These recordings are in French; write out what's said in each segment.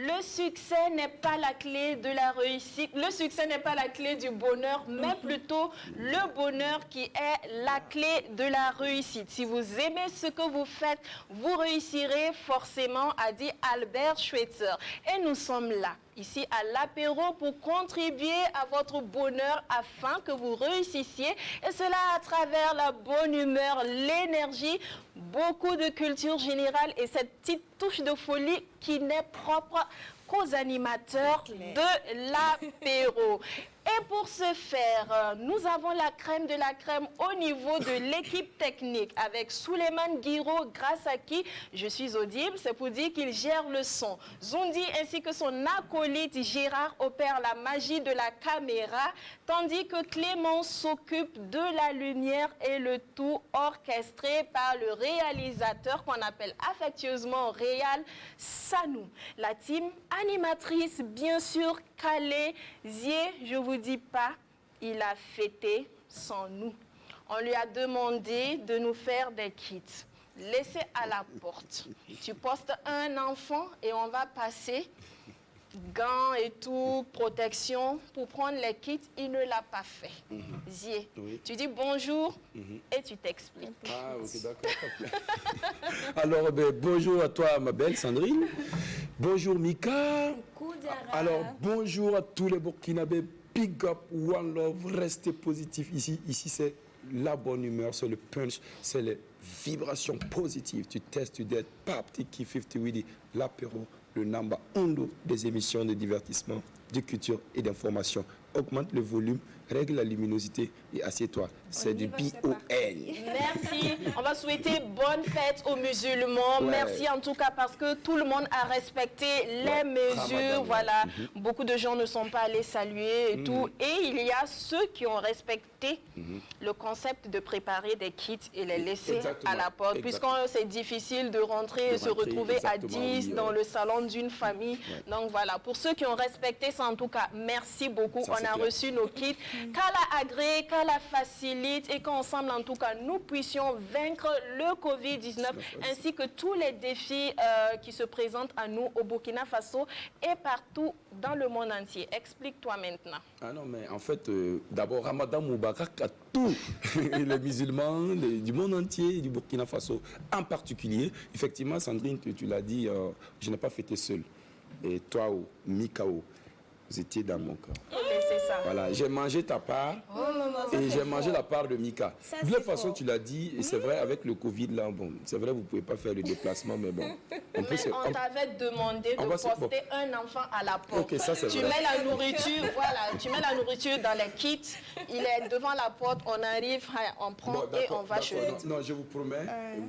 Le succès n'est pas la clé de la réussite. Le succès n'est pas la clé du bonheur, mais plutôt le bonheur qui est la clé de la réussite. Si vous aimez ce que vous faites, vous réussirez forcément, a dit Albert Schweitzer. Et nous sommes là, ici à l'apéro, pour contribuer à votre bonheur afin que vous réussissiez. Et cela à travers la bonne humeur, l'énergie, beaucoup de culture générale et cette petite touche de folie qui n'est propre qu'aux animateurs de l'apéro. Et pour ce faire, nous avons la crème de la crème au niveau de l'équipe technique avec Souleymane Guiro, grâce à qui je suis audible. C'est pour dire qu'il gère le son. Zundi ainsi que son acolyte Gérard opère la magie de la caméra, tandis que Clément s'occupe de la lumière et le tout orchestré par le réalisateur qu'on appelle affectueusement Réal Sanou. La team animatrice, bien sûr, Calais Zier, je vous dis pas, il a fêté sans nous. On lui a demandé de nous faire des kits. Laissez à la porte. Tu postes un enfant et on va passer gants et tout, protection pour prendre les kits. Il ne l'a pas fait. Zier, tu dis bonjour et tu t'expliques. Ah, ok, d'accord. Alors, bonjour à toi, ma belle Sandrine. Bonjour, Mika. Coucou, Diarra. Alors, bonjour à tous les Burkinabés. Big up, one love, restez positifs. Ici c'est la bonne humeur, c'est le punch, c'est les vibrations positives. Tu testes, tu dettes, pap, tiki, 50 Widi, l'apéro, le number 1 des émissions de divertissement, de culture et d'information. Augmente le volume, règle la luminosité et assieds-toi. C'est du BON. Merci. On va souhaiter bonne fête aux musulmans. Ouais. Merci en tout cas parce que tout le monde a respecté les mesures. Ramadan, Voilà. Beaucoup de gens ne sont pas allés saluer et tout. Et il y a ceux qui ont respecté le concept de préparer des kits et les laisser Exactement. à la porte. Puisque c'est difficile de rentrer et se retrouver à 10 dans le salon d'une famille. Donc voilà. Pour ceux qui ont respecté ça, en tout cas, merci beaucoup. Ça, on a reçu nos kits. Qu'Allah agrée, qu'Allah facilite et qu'ensemble, en tout cas, nous puissions vaincre le Covid-19 ainsi que tous les défis qui se présentent à nous au Burkina Faso et partout dans le monde entier. Explique-toi maintenant. Ah non, mais en fait, d'abord, Ramadan Moubarak à tous les musulmans du monde entier, du Burkina Faso en particulier. Effectivement, Sandrine, tu l'as dit, je n'ai pas fêté seul. Et toi, Mikao, vous étiez dans mon cœur. C'est ça. Voilà, j'ai mangé ta part et j'ai mangé la part de Mika. De toute façon, tu l'as dit, et c'est vrai, avec le Covid, là, bon, c'est vrai, vous ne pouvez pas faire le déplacement, mais bon. On t'avait demandé de poster un enfant à la porte. Ok, ça, c'est tu vrai. mets la nourriture, voilà, tu mets la nourriture dans les kits, il est devant la porte, on arrive, on prend et on va chez lui. Non, je vous promets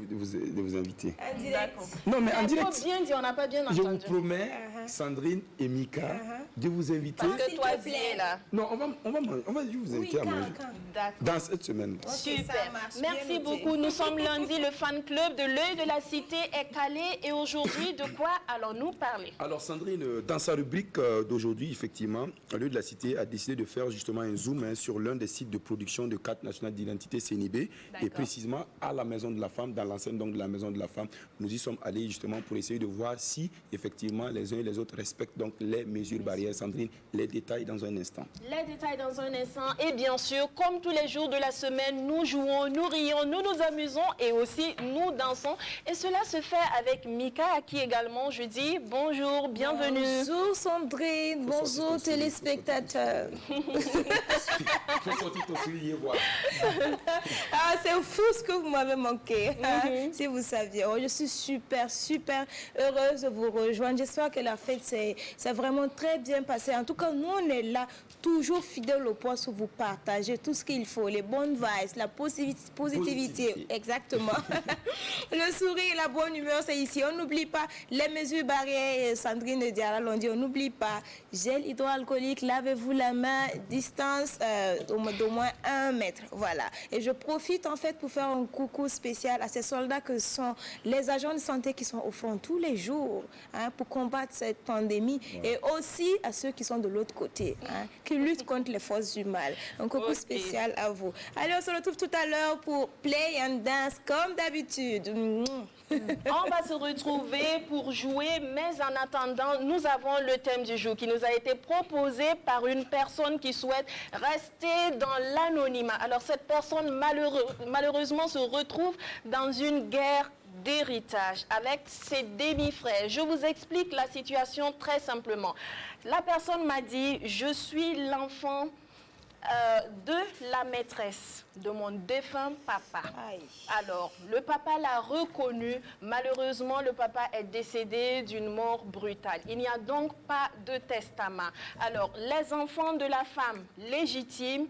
de vous inviter. D'accord. Non, mais en Il direct, faut bien dire, on n'a pas bien je vous entendu. promets, Sandrine et Mika, de vous inviter. Parce que toi, Zier, là. Non, on va juste vous inviter à manger. D'accord. Dans cette semaine. Super. ça marche. Merci Bien noté. beaucoup. Nous sommes lundi, le fan club de l'œil de la cité est calé. Et aujourd'hui, de quoi allons-nous parler? Alors Sandrine, dans sa rubrique d'aujourd'hui, effectivement, l'œil de la cité a décidé de faire justement un zoom sur l'un des sites de production de carte nationale d'identité CNIB et précisément à la Maison de la Femme, dans l'enceinte donc de la Maison de la Femme. Nous y sommes allés justement pour essayer de voir si effectivement les uns et les autres respectent donc les mesures barrières. Sandrine, les détails dans un instant. Les détails dans un instant. Et bien sûr, comme tous les jours de la semaine, nous jouons, nous rions, nous nous amusons et aussi nous dansons. Et cela se fait avec Mika, à qui également je dis bonjour, bienvenue. Bonjour Sandrine, bonjour téléspectateurs. Faut sortir ton soulier, voilà. Ah, c'est fou ce que vous m'avez manqué, si vous saviez. Oh, je suis super heureuse de vous rejoindre. J'espère que la fête s'est vraiment très bien passée. En tout cas, nous, on est là, toujours fidèles au poste où vous partagez tout ce qu'il faut, les bonnes vibes, la positivité. Exactement. Le sourire, la bonne humeur, c'est ici. On n'oublie pas les mesures barrières. Sandrine et Diarra l'ont dit, on n'oublie pas. Gel hydroalcoolique, lavez-vous la main, distance d'au moins 1 mètre. Voilà. Et je profite en fait pour faire un coucou spécial à ces soldats que sont les agents de santé qui sont au front tous les jours pour combattre cette pandémie et aussi à ceux qui sont de l'autre côté, qui luttent contre les forces du mal. Un coucou spécial à vous. Allez, on se retrouve tout à l'heure pour Play and Dance comme d'habitude. On va se retrouver pour jouer, mais en attendant, nous avons le thème du jour qui nous a été proposé par une personne qui souhaite rester dans l'anonymat. Alors cette personne malheureusement se retrouve dans une guerre d'héritage avec ses demi-frères. Je vous explique la situation très simplement. La personne m'a dit, je suis l'enfant de la maîtresse de mon défunt papa. Aïe. Alors, le papa l'a reconnu. Malheureusement, le papa est décédé d'une mort brutale. Il n'y a donc pas de testament. Alors, les enfants de la femme légitime,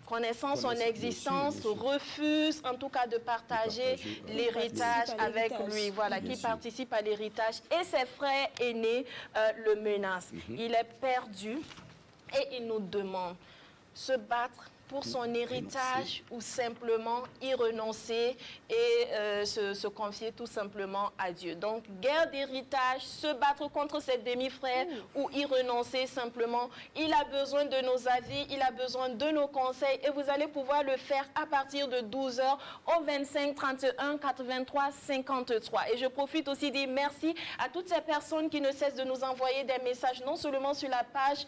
connaissant son existence, refuse en tout cas de partager l'héritage avec lui. Voilà, qui participe à l'héritage. Et ses frères aînés le menacent. Il est perdu. Et il nous demande se battre pour son héritage ou simplement y renoncer et se confier tout simplement à Dieu. Donc, guerre d'héritage, se battre contre ses demi-frères ou y renoncer simplement. Il a besoin de nos avis, il a besoin de nos conseils et vous allez pouvoir le faire à partir de 12h au 25 31 83 53. Et je profite aussi de dire merci à toutes ces personnes qui ne cessent de nous envoyer des messages, non seulement sur la page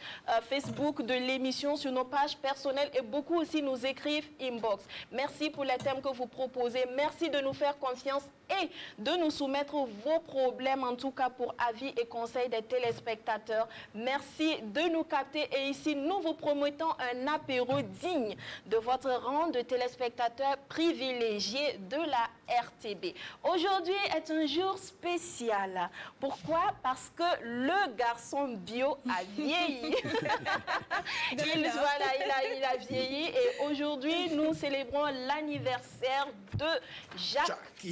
Facebook de l'émission, sur nos pages personnelles et beaucoup aussi nous écrivent inbox. Merci pour les thèmes que vous proposez. Merci de nous faire confiance et de nous soumettre vos problèmes, en tout cas pour avis et conseils des téléspectateurs. Merci de nous capter et ici, nous vous promettons un apéro digne de votre rang de téléspectateurs privilégiés de la RTB. Aujourd'hui est un jour spécial. Pourquoi? Parce que le garçon bio a vieilli. Il a vieilli et aujourd'hui, nous célébrons l'anniversaire de Jacques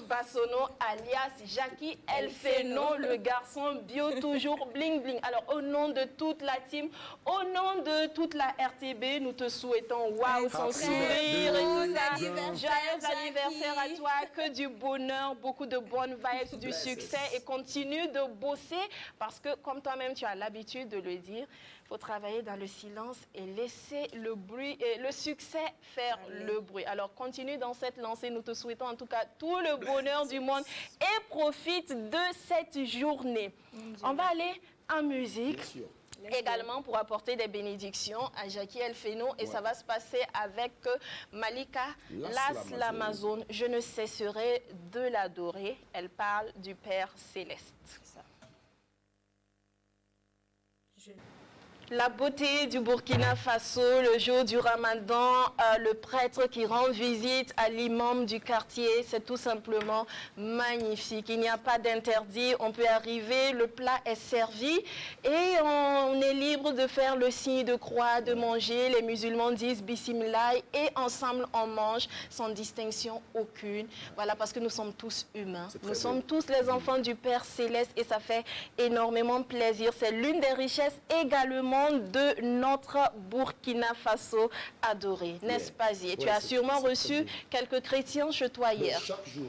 Bassonneau, alias Jackie Elfeno, le garçon bio toujours bling bling. Alors, au nom de toute la team, au nom de toute la RTB, nous te souhaitons waouh, son sourire et tout ça. Joyeux anniversaire à toi, que du bonheur, beaucoup de bonnes vibes, du succès et continue de bosser parce que, comme toi-même, tu as l'habitude de le dire, il faut travailler dans le silence et laisser le bruit et le succès faire le bruit. Alors, continue dans cette lancée. Nous te souhaitons en tout cas tout le bonheur du monde et profite de cette journée. On va aller en musique. Également pour apporter des bénédictions à Jackie Elfeno et ça va se passer avec Malika L'Amazone. Je ne cesserai de l'adorer. Elle parle du Père Céleste. La beauté du Burkina Faso, le jour du Ramadan, le prêtre qui rend visite à l'imam du quartier, c'est tout simplement magnifique. Il n'y a pas d'interdit, on peut arriver, le plat est servi et on est libre de faire le signe de croix, de manger. Les musulmans disent Bismillah et ensemble on mange sans distinction aucune. Voilà, parce que nous sommes tous humains. Nous sommes tous les enfants du Père Céleste et ça fait énormément plaisir. C'est l'une des richesses également de notre Burkina Faso adoré, n'est-ce pas, Zié? Tu as sûrement reçu quelques chrétiens chez toi hier. Chaque jour,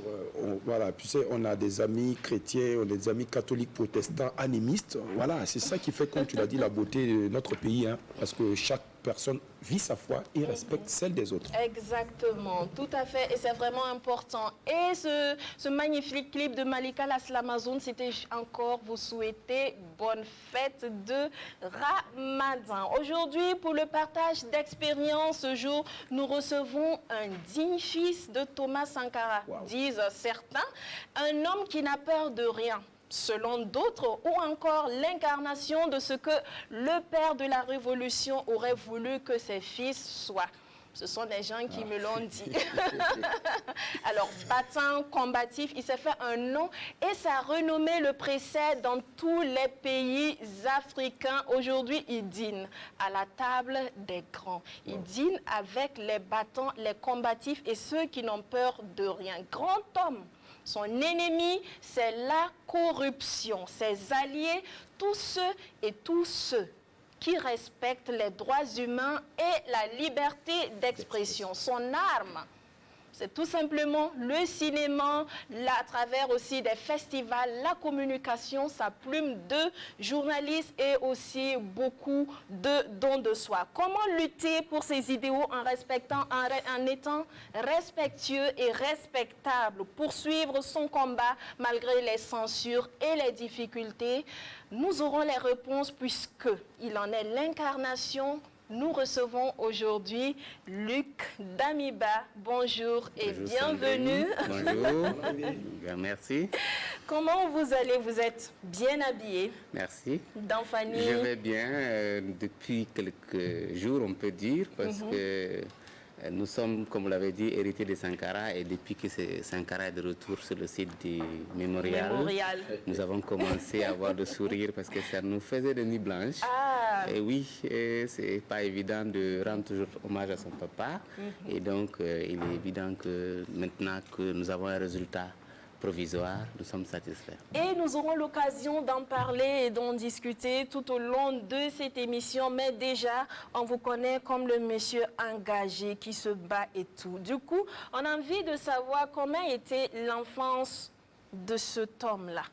voilà, tu sais, on a des amis chrétiens, on a des amis catholiques, protestants, animistes. Voilà, c'est ça qui fait, comme tu l'as dit, la beauté de notre pays, hein, parce que chaque personne vit sa foi et respecte celle des autres. Exactement, tout à fait, et c'est vraiment important. Et ce magnifique clip de Malika L'Amazone, c'était encore vous souhaiter bonne fête de Ramadan. Aujourd'hui, pour le partage d'expériences, ce jour, nous recevons un digne fils de Thomas Sankara, disent certains, un homme qui n'a peur de rien, selon d'autres, ou encore l'incarnation de ce que le père de la Révolution aurait voulu que ses fils soient. Ce sont des gens qui me l'ont dit. Alors, battant, combatif, il s'est fait un nom et sa renommée le précède dans tous les pays africains. Aujourd'hui, il dîne à la table des grands. Il dîne avec les battants, les combatifs et ceux qui n'ont peur de rien. Grand homme. Son ennemi, c'est la corruption. Ses alliés, tous ceux qui respectent les droits humains et la liberté d'expression. Son arme, c'est tout simplement le cinéma, là, à travers aussi des festivals, la communication, sa plume de journaliste et aussi beaucoup de dons de soi. Comment lutter pour ces idéaux en étant respectueux et respectable, poursuivre son combat malgré les censures et les difficultés? Nous aurons les réponses puisque il en est l'incarnation. Nous recevons aujourd'hui Luc Damiba. Bonjour et bienvenue. Bonjour, merci. Comment vous allez? Vous êtes bien habillé? Merci. Dans famille? Je vais bien depuis quelques jours, on peut dire, parce que nous sommes, comme vous l'avez dit, héritiers de Sankara et depuis que Sankara est de retour sur le site du mémorial, nous avons commencé à avoir de sourire parce que ça nous faisait des nuits blanches. Ah. Et oui, c'est pas évident de rendre toujours hommage à son papa. Et donc, il est évident que maintenant que nous avons un résultat provisoire, nous sommes satisfaits. Et nous aurons l'occasion d'en parler et d'en discuter tout au long de cette émission. Mais déjà, on vous connaît comme le monsieur engagé qui se bat et tout. Du coup, on a envie de savoir comment était l'enfance de cet homme-là.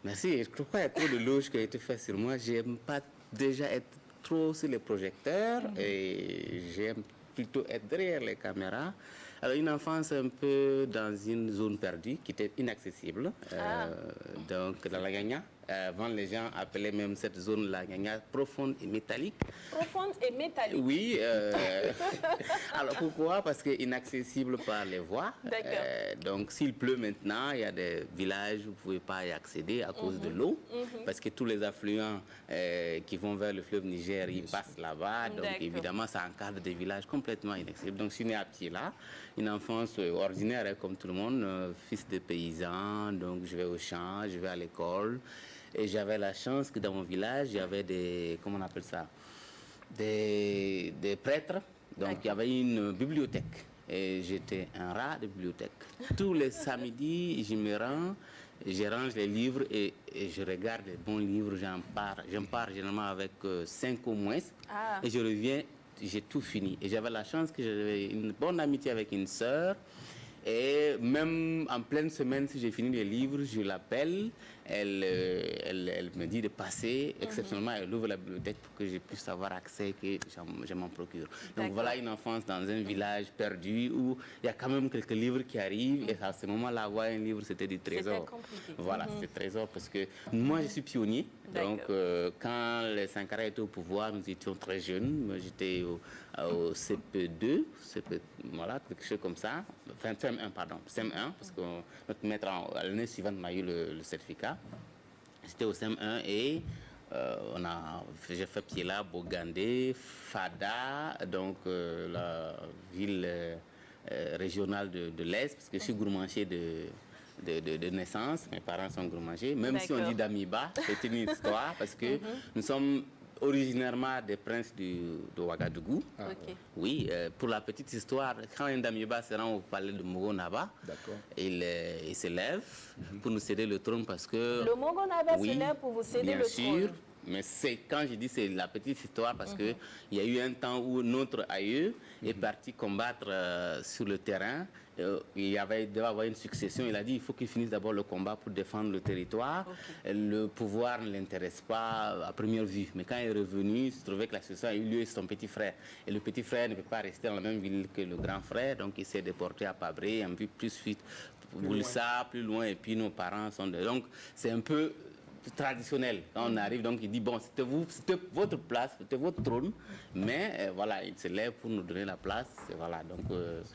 Merci. Je crois qu'il y a trop de loges qui ont été faites sur moi. J'aime pas déjà être trop sur les projecteurs et j'aime plutôt être derrière les caméras. Alors, une enfance un peu dans une zone perdue qui était inaccessible. Donc, dans la Gagna. Avant, les gens appelaient même cette zone la Gagna profonde et métallique. Profonde et métallique? Oui. Alors, pourquoi? Parce que inaccessible par les voies. Donc, s'il pleut maintenant, il y a des villages où vous ne pouvez pas y accéder à cause de l'eau. Parce que tous les affluents qui vont vers le fleuve Niger, ils passent là-bas. Donc, évidemment, ça encadre des villages complètement inaccessibles. Donc, je suis né à Pied-là. Une enfance ordinaire, comme tout le monde, fils de paysan. Donc, je vais au champ, je vais à l'école. Et j'avais la chance que dans mon village, il y avait des, comment on appelle ça, des prêtres. Donc, il y avait une bibliothèque. Et j'étais un rat de bibliothèque. Tous les samedis, je me rends, je range les livres et je regarde les bons livres. J'en pars généralement avec 5 au moins. Et je reviens, j'ai tout fini. Et j'avais la chance que j'avais une bonne amitié avec une sœur. Et même en pleine semaine, si j'ai fini les livres, je l'appelle, elle me dit de passer, exceptionnellement, elle ouvre la bibliothèque pour que je puisse avoir accès, que je m'en procure. Donc voilà une enfance dans un village perdu où il y a quand même quelques livres qui arrivent, et à ce moment-là, avoir un livre, c'était du trésor. Voilà, c'était trésor parce que moi, je suis pionnier. Donc, quand les Sankara étaient au pouvoir, nous étions très jeunes. Moi, j'étais au CP2, voilà, quelque chose comme ça. Enfin, CM1, pardon, CM1, parce que notre maître, à l'année suivante, m'a eu le certificat. J'étais au CM1 et j'ai fait Pied-là, Bogandé, Fada, donc la ville régionale de l'Est, parce que je suis gourmandier de naissance, mes parents sont gourmanders. Même si on dit Damiba, c'est une histoire parce que nous sommes originairement des princes de Ouagadougou. Oui, pour la petite histoire, quand un Damiba se rend au palais de Mogonaba, il se lève pour nous céder le trône parce que... Le Mogonaba se lève pour vous céder le trône. Bien sûr. Mais quand je dis c'est la petite histoire, parce qu'il y a eu un temps où notre aïeux est parti combattre sur le terrain. Il devait avoir une succession. Il a dit il faut qu'il finisse d'abord le combat pour défendre le territoire. Le pouvoir ne l'intéresse pas à première vue. Mais quand il est revenu, il se trouvait que la succession a eu lieu avec son petit frère. Et le petit frère ne peut pas rester dans la même ville que le grand frère. Donc il s'est déporté à Pabré, un peu plus suite, Boulissa, plus loin. Et puis nos parents sont... Donc c'est un peu traditionnel. Quand on arrive, donc il dit, bon, c'était votre place, c'était votre trône, mais voilà, il se lève pour nous donner la place. Et voilà, donc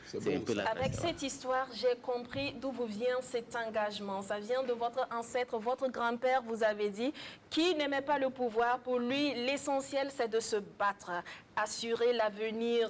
c'est un peu la Avec cette histoire, j'ai compris d'où vous vient cet engagement. Ça vient de votre ancêtre, votre grand-père, vous avez dit, qui n'aimait pas le pouvoir. Pour lui, l'essentiel, c'est de se battre, assurer l'avenir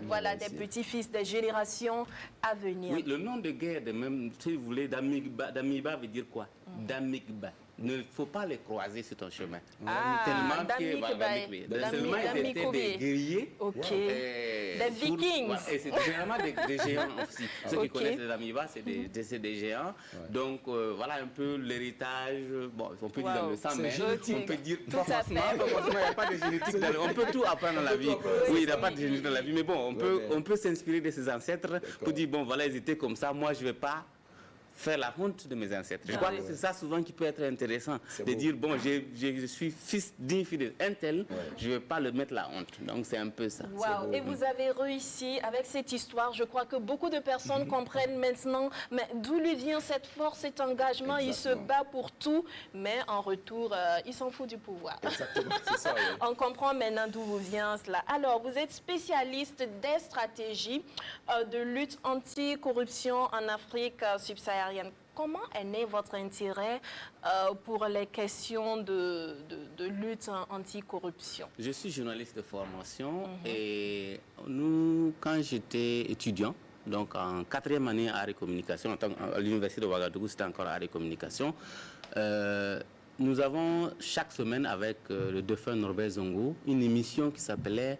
voilà, des petits-fils, des générations à venir. Oui, le nom de guerre, même, si vous voulez, Damiba veut dire quoi? Damigba. ne faut pas les croiser sur ton chemin. Ah, Tellement Dami Kébé. Tellement ils étaient des guerriers. Ok. Des Vikings. Et c'est généralement des géants aussi. Ceux qui connaissent les Amiba, c'est des géants. Donc voilà un peu l'héritage. Bon, on peut dire dans le sang, mais on peut dire pas forcément, il n'y a pas de génétique. On peut tout apprendre dans la vie. Oui, il n'y a pas de génétique dans la vie. Mais bon, on peut s'inspirer de ses ancêtres pour dire, bon, voilà, ils étaient comme ça. Moi, je ne vais pas faire la honte de mes ancêtres. Je crois que c'est ça souvent qui peut être intéressant, de dire, bon, je suis fils d'une fille d'un tel, je ne vais pas le mettre la honte. Donc c'est un peu ça. Wow. Et vous avez réussi avec cette histoire. Je crois que beaucoup de personnes comprennent maintenant mais d'où lui vient cette force, cet engagement. Il se bat pour tout, mais en retour, il s'en fout du pouvoir. Exactement, c'est ça. On comprend maintenant d'où vient cela. Alors, vous êtes spécialiste des stratégies de lutte anti-corruption en Afrique subsaharienne. Comment est né votre intérêt pour les questions de lutte anti-corruption? Je suis journaliste de formation et nous, quand j'étais étudiant, donc en 4e année art et communication, à l'université de Ouagadougou, c'était encore art et communication, nous avons chaque semaine avec le défunt Norbert Zongo une émission qui s'appelait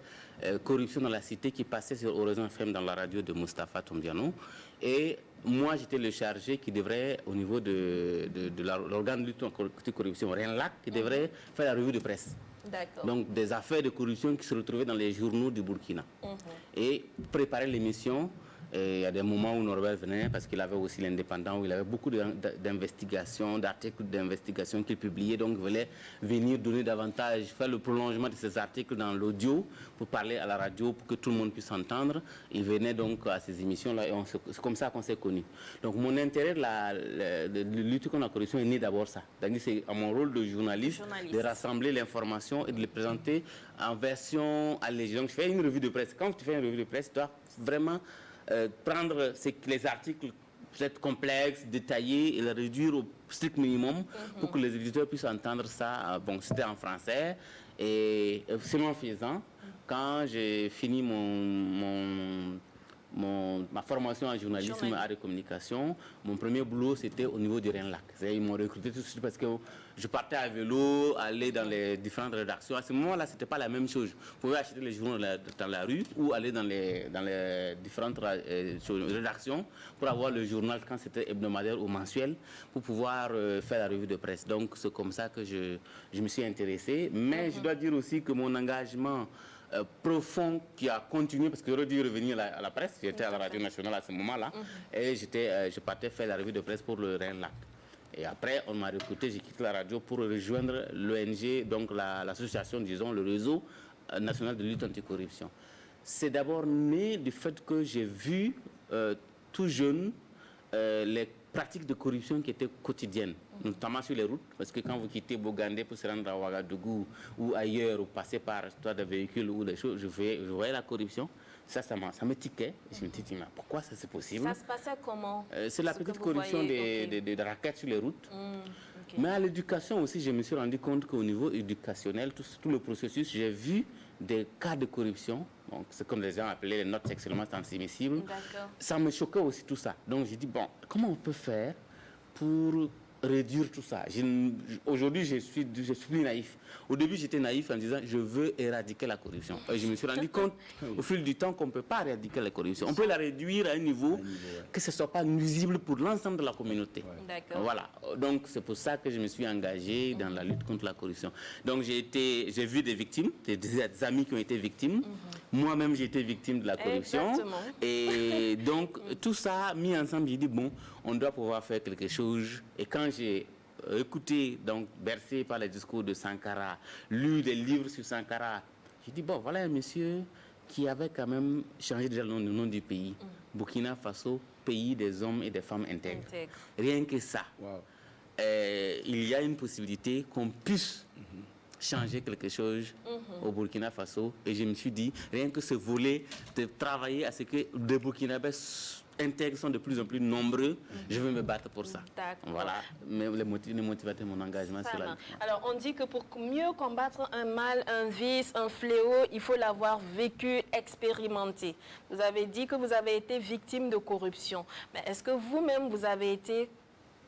Corruption dans la cité, qui passait sur Horizon FM dans la radio de Mustapha Tombiano. Et moi, j'étais le chargé qui devrait, au niveau de l'organe de lutte anti-corruption, RENLAC, qui devrait faire la revue de presse. Donc des affaires de corruption qui se retrouvaient dans les journaux du Burkina. Et préparer l'émission. Il y a des moments où Norbert venait parce qu'il avait aussi l'Indépendant, où il avait beaucoup d'investigations, d'articles d'investigation qu'il publiait. Donc il voulait venir donner davantage, faire le prolongement de ces articles dans l'audio pour parler à la radio, pour que tout le monde puisse entendre. Il venait donc à ces émissions-là et c'est comme ça qu'on s'est connus. Donc mon intérêt de lutter contre la corruption est né d'abord ça. C'est à mon rôle de journaliste de rassembler l'information et de le présenter en version allégée. Donc je fais une revue de presse. Quand tu fais une revue de presse, tu dois vraiment prendre les articles peut-être complexes, détaillés et les réduire au strict minimum pour que les éditeurs puissent entendre ça. Bon, c'était en français et c'est mon faisant. Quand j'ai fini ma formation en journalisme, art et communication, mon premier boulot c'était au niveau du RENLAC. Ils m'ont recruté tout de suite parce que je partais à vélo, aller dans les différentes rédactions. À ce moment-là, ce n'était pas la même chose. Vous pouvez acheter les journaux dans la rue ou aller dans les différentes rédactions pour avoir le journal quand c'était hebdomadaire ou mensuel pour pouvoir faire la revue de presse. Donc c'est comme ça que je me suis intéressé. Mais je dois dire aussi que mon engagement profond qui a continué, parce que j'aurais dû revenir à la presse, j'étais à la radio nationale à ce moment-là, et je partais faire la revue de presse pour le RENLAC. Et après, on m'a recruté, j'ai quitté la radio pour rejoindre l'ONG, donc l'association, disons, le réseau national de lutte anticorruption. C'est d'abord né du fait que j'ai vu tout jeune les pratiques de corruption qui étaient quotidiennes, notamment sur les routes, parce que quand vous quittez Bogandé pour se rendre à Ouagadougou ou ailleurs, ou passer par des véhicules ou des choses, je voyais la corruption. Ça me tiquait. Je me disais, mais pourquoi ça c'est possible? Ça se passait comment? C'est la petite corruption des raquettes sur les routes. Mais à l'éducation aussi, je me suis rendu compte qu'au niveau éducationnel, tout le processus, j'ai vu des cas de corruption. Donc, c'est comme les gens appelaient les notes sexuellement transmissibles. Ça me choquait aussi tout ça. Donc j'ai dit, bon, comment on peut faire pour réduire tout ça? Aujourd'hui, je suis plus naïf. Au début, j'étais naïf en disant, je veux éradiquer la corruption. Et je me suis rendu compte au fil du temps qu'on ne peut pas éradiquer la corruption. On peut la réduire à un niveau que ce ne soit pas nuisible pour l'ensemble de la communauté. Voilà. Donc, c'est pour ça que je me suis engagé dans la lutte contre la corruption. Donc, j'ai vu des victimes, des amis qui ont été victimes. Moi-même, j'ai été victime de la corruption. Et donc, tout ça mis ensemble, j'ai dit, bon, on doit pouvoir faire quelque chose. Et quand j'ai écouté, donc bercé par les discours de Sankara, lu des livres sur Sankara, j'ai dit, bon, voilà un monsieur qui avait quand même changé déjà le nom du pays. Burkina Faso, pays des hommes et des femmes intègres. Rien que ça. Il y a une possibilité qu'on puisse changer quelque chose au Burkina Faso. Et je me suis dit, rien que ce volet de travailler à ce que les Burkinabés intègres sont de plus en plus nombreux, je vais me battre pour ça. Voilà, mais les motivateurs, mon engagement, c'est là. Alors, on dit que pour mieux combattre un mal, un vice, un fléau, il faut l'avoir vécu, expérimenté. Vous avez dit que vous avez été victime de corruption. Mais est-ce que vous-même, vous avez été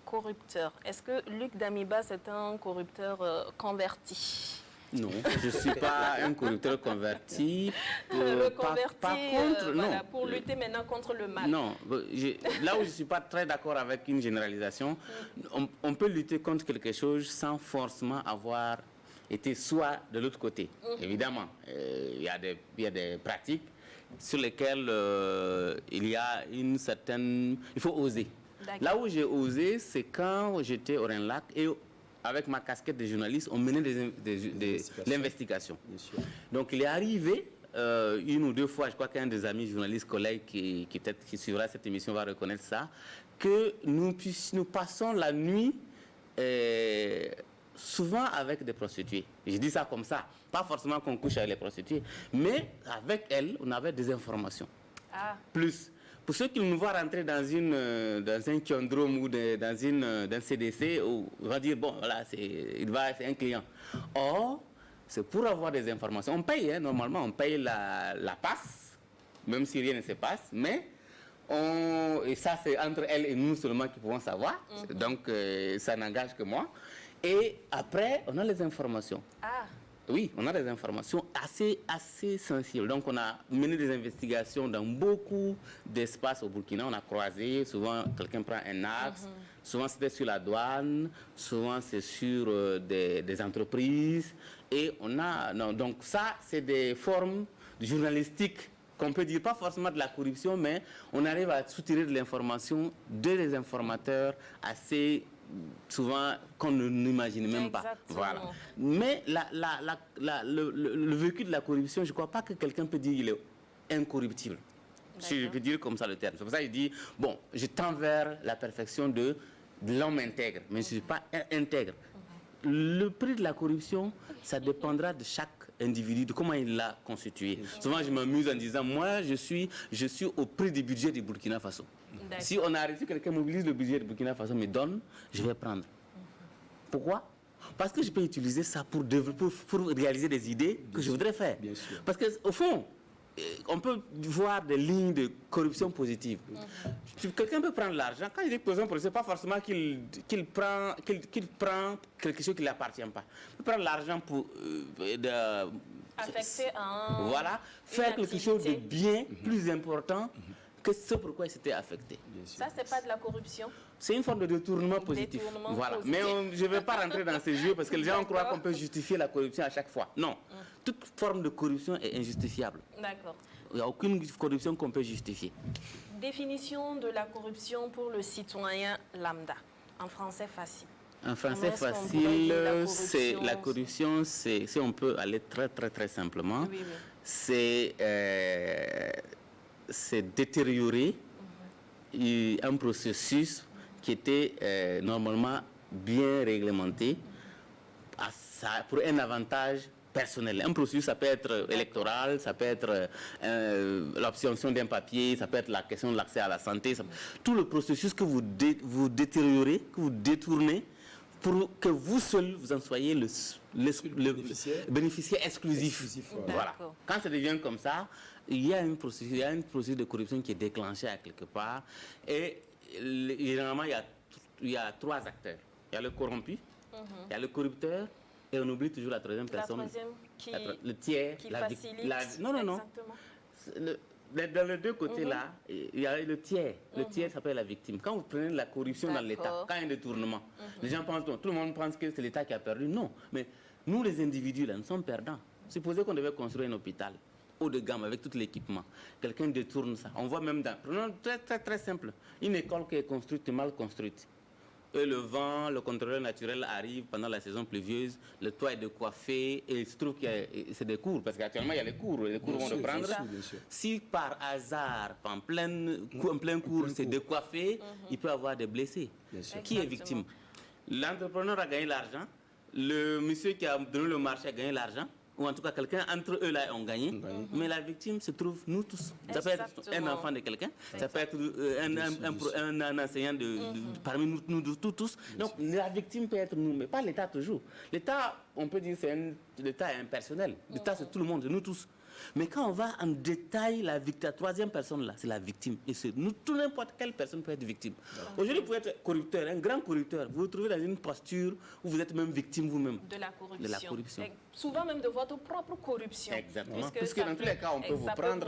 corrupteur. Est-ce que Luc Damiba, c'est un corrupteur converti? Non, je ne suis pas un corrupteur converti. Par contre, non. Voilà, pour lutter maintenant contre le mal. Non, là où je ne suis pas très d'accord avec une généralisation, on peut lutter contre quelque chose sans forcément avoir été soit de l'autre côté. Évidemment, il y a des pratiques sur lesquelles il y a une certaine... Il faut oser. Là où j'ai osé, c'est quand j'étais au Rhin-Lac et avec ma casquette de journaliste, on menait l'investigation. Donc il est arrivé une ou deux fois, je crois qu'un des amis journalistes, collègues qui suivra cette émission va reconnaître ça, que nous passons la nuit souvent avec des prostituées. Je dis ça comme ça, pas forcément qu'on couche avec les prostituées, mais avec elles, on avait des informations. Plus. Pour ceux qui nous voient rentrer dans un Kiondrome ou dans un CDC, on va dire, bon, voilà, c'est un client. Or, c'est pour avoir des informations. On paye, hein, normalement, on paye la passe, même si rien ne se passe, mais et ça, c'est entre elle et nous seulement qui pouvons savoir. Donc, ça n'engage que moi. Et après, on a les informations. Oui, on a des informations assez sensibles. Donc, on a mené des investigations dans beaucoup d'espaces au Burkina. On a croisé, souvent, quelqu'un prend un axe. Souvent, c'était sur la douane. Souvent, c'est sur des entreprises. Et on a... Non, donc, ça, c'est des formes journalistiques qu'on peut dire, pas forcément de la corruption, mais on arrive à soutirer de l'information des informateurs assez... souvent qu'on n'imagine même pas. Voilà. Mais le vécu de la corruption, je ne crois pas que quelqu'un peut dire qu'il est incorruptible. Si je peux dire comme ça le terme. C'est pour ça que je dis, bon, je tends vers la perfection de l'homme intègre, mais je ne suis pas intègre. Le prix de la corruption, ça dépendra de chaque individu, de comment il l'a constitué. Souvent, je m'amuse en disant, moi, je suis au prix du budget du Burkina Faso. Si on a reçu quelqu'un mobilise le budget du Burkina Faso, me donne, je vais prendre. Pourquoi? Parce que je peux utiliser ça pour réaliser des idées que je voudrais faire. Bien sûr. Parce qu'au fond, on peut voir des lignes de corruption positive. Quelqu'un peut prendre l'argent. Quand il dit que ce n'est pas forcément qu'il prend quelque chose qui ne lui appartient pas. Il peut prendre l'argent pour affecter un... Voilà, faire quelque chose de bien plus important que ce pourquoi il s'était affecté. Ça, c'est pas de la corruption? C'est une forme de détournement positif. Voilà. Mais je ne vais pas rentrer dans ces jeux parce que les gens croient qu'on peut justifier la corruption à chaque fois. Non. Toute forme de corruption est injustifiable. D'accord. Il n'y a aucune corruption qu'on peut justifier. Définition de la corruption pour le citoyen lambda. En français facile. En français facile, c'est la corruption, si on peut aller très très très simplement, c'est détériorer un processus qui était normalement bien réglementé pour un avantage personnel. Un processus, ça peut être électoral, ça peut être l'obtention d'un papier, ça peut être la question de l'accès à la santé. Tout le processus que vous détériorez, que vous détournez, pour que vous seul, vous en soyez le bénéficiaire exclusif. Voilà. Quand ça devient comme ça, il y a une procédure de corruption qui est déclenchée à quelque part. Et généralement, il y a trois acteurs. Il y a le corrompu, il y a le corrupteur, et on oublie toujours la troisième personne. Le tiers. Qui facilite. Non. Dans les deux côtés-là, il y a le tiers. Le tiers s'appelle la victime. Quand vous prenez la corruption dans l'État, quand il y a un détournement, les gens pensent, tout le monde pense que c'est l'État qui a perdu. Non, mais nous les individus, là, nous sommes perdants. Supposez qu'on devait construire un hôpital haut de gamme avec tout l'équipement. Quelqu'un détourne ça. On voit même prenons très, très, très simple. Une école qui est construite, mal construite. Et le vent, le contrôleur naturel arrive pendant la saison pluvieuse, le toit est décoiffé, et il se trouve que c'est des cours, parce qu'actuellement il y a les cours vont le prendre. Si par hasard, en plein cours, c'est décoiffé, il peut avoir des blessés. Qui est victime? L'entrepreneur a gagné l'argent, le monsieur qui a donné le marché a gagné l'argent, ou en tout cas quelqu'un entre eux là ont gagné, mais la victime se trouve nous tous. Ça peut être un enfant de quelqu'un, ça peut être un enseignant parmi nous tous. Donc la victime peut être nous, mais pas l'État toujours. L'État, on peut dire c'est l'État est impersonnel. L'État, c'est tout le monde, c'est nous tous. Mais quand on va en détail, la troisième personne, là, c'est la victime. Et c'est nous, tout n'importe quelle personne peut être victime. Aujourd'hui, vous pouvez être corrupteur, un grand corrupteur. Vous vous trouvez dans une posture où vous êtes même victime vous-même. De la corruption. De la corruption. Et souvent même de votre propre corruption. Exactement. Puisque dans tous les cas, on peut vous prendre.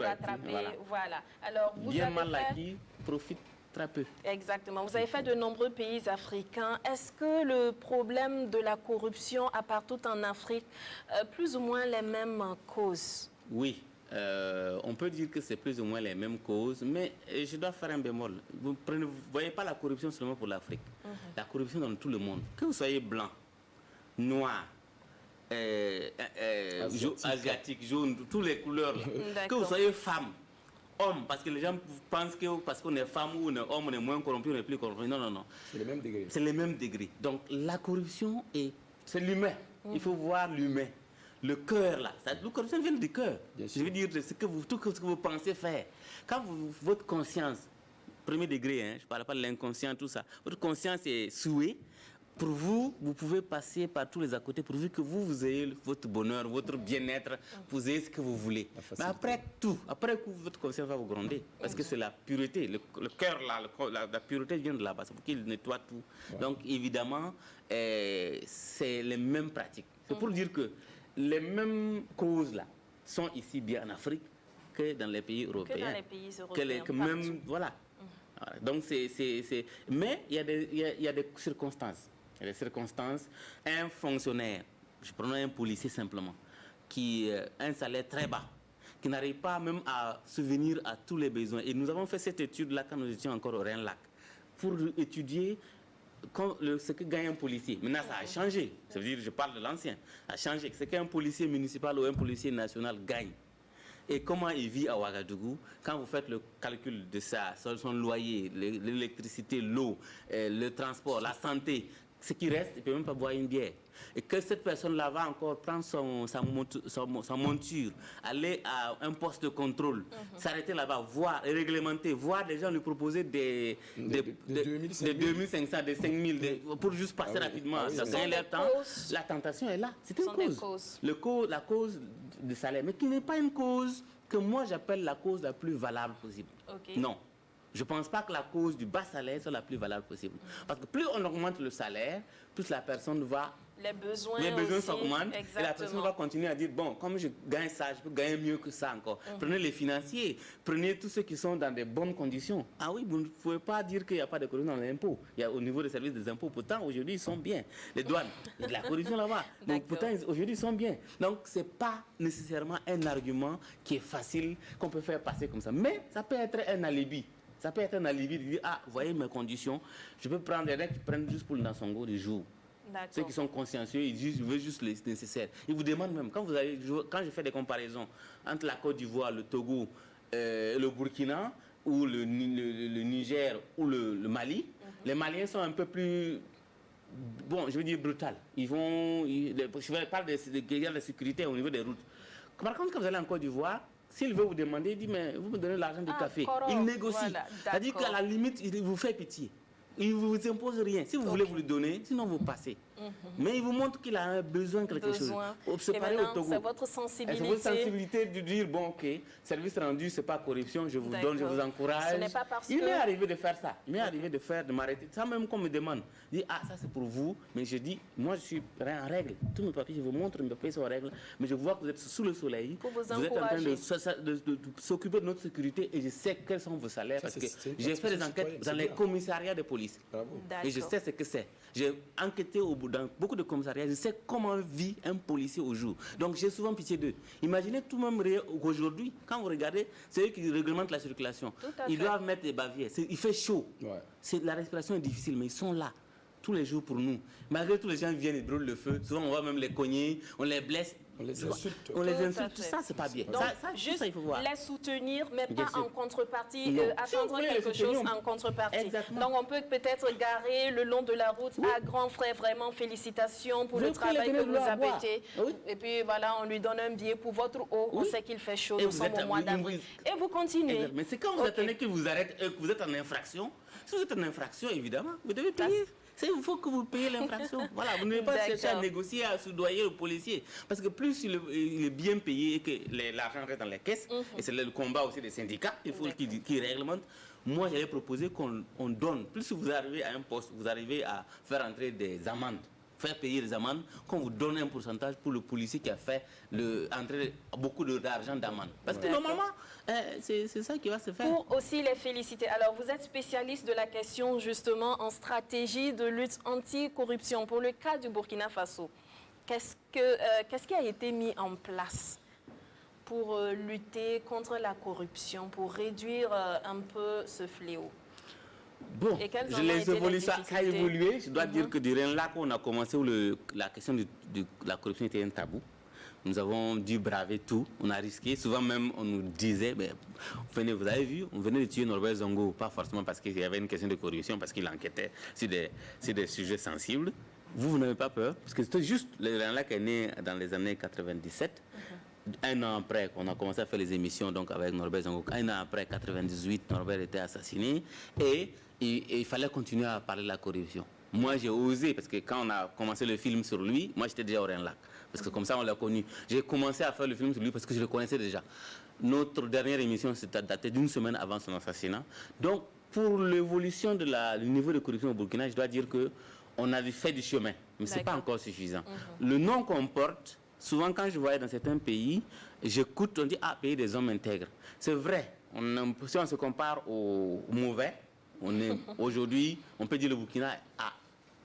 Voilà. Alors, vous bien avez mal acquis, profite très peu. Exactement. Vous avez fait de nombreux pays africains. Est-ce que le problème de la corruption a partout en Afrique plus ou moins les mêmes causes? Oui, on peut dire que c'est plus ou moins les mêmes causes, mais je dois faire un bémol. Vous ne voyez pas la corruption seulement pour l'Afrique. La corruption dans tout le monde. Que vous soyez blanc, noir, asiatique, jaune, toutes les couleurs. Que vous soyez femme, homme, parce que les gens pensent que parce qu'on est femme ou on est homme, on est moins corrompu, on est plus corrompu. Non, non, non. C'est les mêmes degrés. C'est les mêmes degrés. Donc la corruption, c'est l'humain. Il faut voir l'humain. Le cœur, là, la corruption vient du cœur. Je veux dire, tout ce que vous pensez faire. Quand votre conscience, premier degré, hein, je ne parle pas de l'inconscient, tout ça, votre conscience est souillée, pour vous, vous pouvez passer par tous les à côté, pourvu que vous ayez votre bonheur, votre bien-être, vous ayez ce que vous voulez. Mais après tout, votre conscience va vous gronder, parce que c'est la pureté. Le cœur, là, la pureté vient de là-bas, c'est pour qu'il nettoie tout. Ouais. Donc, évidemment, c'est les mêmes pratiques. C'est pour dire que les mêmes causes là sont ici bien en Afrique que dans les pays européens. Que dans les pays européens. Voilà. Voilà. Donc mais il y a des circonstances. Il y a des circonstances. Un fonctionnaire, je prends un policier simplement, qui a un salaire très bas, qui n'arrive pas même à subvenir à tous les besoins. Et nous avons fait cette étude là quand nous étions encore au Rhin-Lac pour étudier ce que gagne un policier. Maintenant, ça a changé. Ça veut dire, je parle de l'ancien. Ça a changé. Ce qu'un policier municipal ou un policier national gagne. Et comment il vit à Ouagadougou, quand vous faites le calcul de ça, son loyer, l'électricité, l'eau, le transport, la santé, ce qui reste, il ne peut même pas boire une bière. Et que cette personne-là va encore prendre sa monture, aller à un poste de contrôle, s'arrêter là-bas, voir et réglementer, voir des gens lui proposer des 2500, des 5000, pour juste passer rapidement. Ça gagne leur temps. La tentation est là. C'est une cause. La cause du salaire, mais qui n'est pas une cause que moi j'appelle la cause la plus valable possible. Okay. Non. Je ne pense pas que la cause du bas salaire soit la plus valable possible. Parce que plus on augmente le salaire, plus la personne va... Les besoins s'augmentent et la personne va continuer à dire, bon, comme je gagne ça, je peux gagner mieux que ça encore. Prenez les financiers, prenez tous ceux qui sont dans des bonnes conditions. Ah oui, vous ne pouvez pas dire qu'il n'y a pas de corruption dans l'impôt. Il y a au niveau des services des impôts, pourtant aujourd'hui ils sont bien. Les douanes, il y a de la corruption là-bas. Donc pourtant aujourd'hui ils sont bien. Donc ce n'est pas nécessairement un argument qui est facile, qu'on peut faire passer comme ça. Mais ça peut être un alibi. Ça peut être un alibi de dire, ah, voyez mes conditions, je peux prendre des règles qui prennent juste pour le Nassongo du jour. Ceux qui sont consciencieux, ils disent, je veux juste les nécessaires. Ils vous demandent même, quand je fais des comparaisons entre la Côte d'Ivoire, le Togo, le Burkina, ou le Niger, ou le Mali, les Maliens sont un peu plus, bon, je veux dire brutal. Je parle de guerre de sécurité au niveau des routes. Par contre, quand vous allez en Côte d'Ivoire, s'il veut vous demander, il dit, mais vous me donnez l'argent du café. Il négocie. Voilà, c'est-à-dire qu'à la limite, il vous fait pitié. Il ne vous impose rien. Si vous voulez, vous lui donnez, sinon vous passez. Mais il vous montre qu'il a besoin de quelque chose. C'est votre sensibilité. C'est votre sensibilité de dire, bon, ok, service rendu, ce n'est pas corruption, je vous donne, je vous encourage. Ce n'est pas parce il m'est arrivé de faire ça. Il m'est arrivé de m'arrêter. Ça même qu'on me demande. Je dis, ah, ça c'est pour vous. Mais je dis, moi je suis en règle. Tous mes papiers, je vous montre, mes papiers sont en règle. Mais je vois que vous êtes sous le soleil. Pour vous êtes en train de s'occuper de notre sécurité et je sais quels sont vos salaires parce que j'ai fait des enquêtes dans les commissariats de police. Et je sais ce que c'est. J'ai enquêté dans beaucoup de commissariats. Je sais comment vit un policier au jour. Donc j'ai souvent pitié d'eux. Imaginez tout même aujourd'hui, quand vous regardez, c'est eux qui réglementent la circulation. Ils doivent mettre des bavières. Il fait chaud. Ouais. La respiration est difficile, mais ils sont là tous les jours pour nous. Malgré tous les gens viennent et brûlent le feu. Souvent on va même les cogner, on les blesse. On les insulte. On les Tout à insulte, fait. ça c'est pas bien. Donc, Juste juste il faut voir. les soutenir, mais Bien pas sûr. en contrepartie, Non. Si attendre vous voulez quelque les soutenir, chose en contrepartie. Exactement. Donc, on peut peut-être garer le long de la route. Ah, grand frère, vraiment félicitations pour Vous le pouvez travail les que donner vous de l'eau à boire. avez. Oui. Et puis, voilà, on lui donne un billet pour votre eau. On Oui. sait qu'il fait chaud, Et nous vous sommes êtes- au mois oui, d'avril. oui. Et vous continuez. Mais c'est quand vous attendez qu'ils vous arrêtent, que vous êtes en infraction. Si vous êtes en infraction, évidemment, vous devez payer. Il faut que vous payiez l'infraction. Voilà, vous ne devez pas chercher à négocier, à soudoyer le policier. Parce que plus il est bien payé et que l'argent reste dans les caisses, et c'est le combat aussi des syndicats, il faut qu'ils réglementent. Moi, j'allais proposer qu'on donne. Plus vous arrivez à un poste, vous arrivez à faire entrer des amendes, faire payer les amendes, qu'on vous donne un pourcentage pour le policier qui a fait entrer beaucoup d'argent d'amende. Parce que normalement, c'est ça qui va se faire. Pour aussi les féliciter. Alors, vous êtes spécialiste de la question justement en stratégie de lutte anti-corruption. Pour le cas du Burkina Faso, qu'est-ce qui a été mis en place pour lutter contre la corruption, pour réduire un peu ce fléau? Bon, les évolutions, ça a évolué. Je dois dire que du là qu'on a commencé, où la question de la corruption était un tabou. Nous avons dû braver tout, on a risqué. Souvent même, on nous disait, venez, vous avez vu, on venait de tuer Norbert Zongo, pas forcément parce qu'il y avait une question de corruption, parce qu'il enquêtait sur des sujets sensibles. Vous n'avez pas peur, parce que c'était juste, le Renlac est né dans les années 97. Un an après, on a commencé à faire les émissions donc avec Norbert Zongo. Un an après, 98, Norbert était assassiné. Et il fallait continuer à parler de la corruption. Moi, j'ai osé, parce que quand on a commencé le film sur lui, moi, j'étais déjà au Renlac. Parce que comme ça, on l'a connu. J'ai commencé à faire le film sur lui parce que je le connaissais déjà. Notre dernière émission, c'était datée d'une semaine avant son assassinat. Donc, pour l'évolution du niveau de corruption au Burkina, je dois dire qu'on a fait du chemin, mais ce n'est pas encore suffisant. Le nom qu'on porte, souvent quand je voyais dans certains pays, j'écoute, on dit, ah, pays des hommes intègres. C'est vrai, si on se compare aux mauvais, aujourd'hui, on peut dire le Burkina a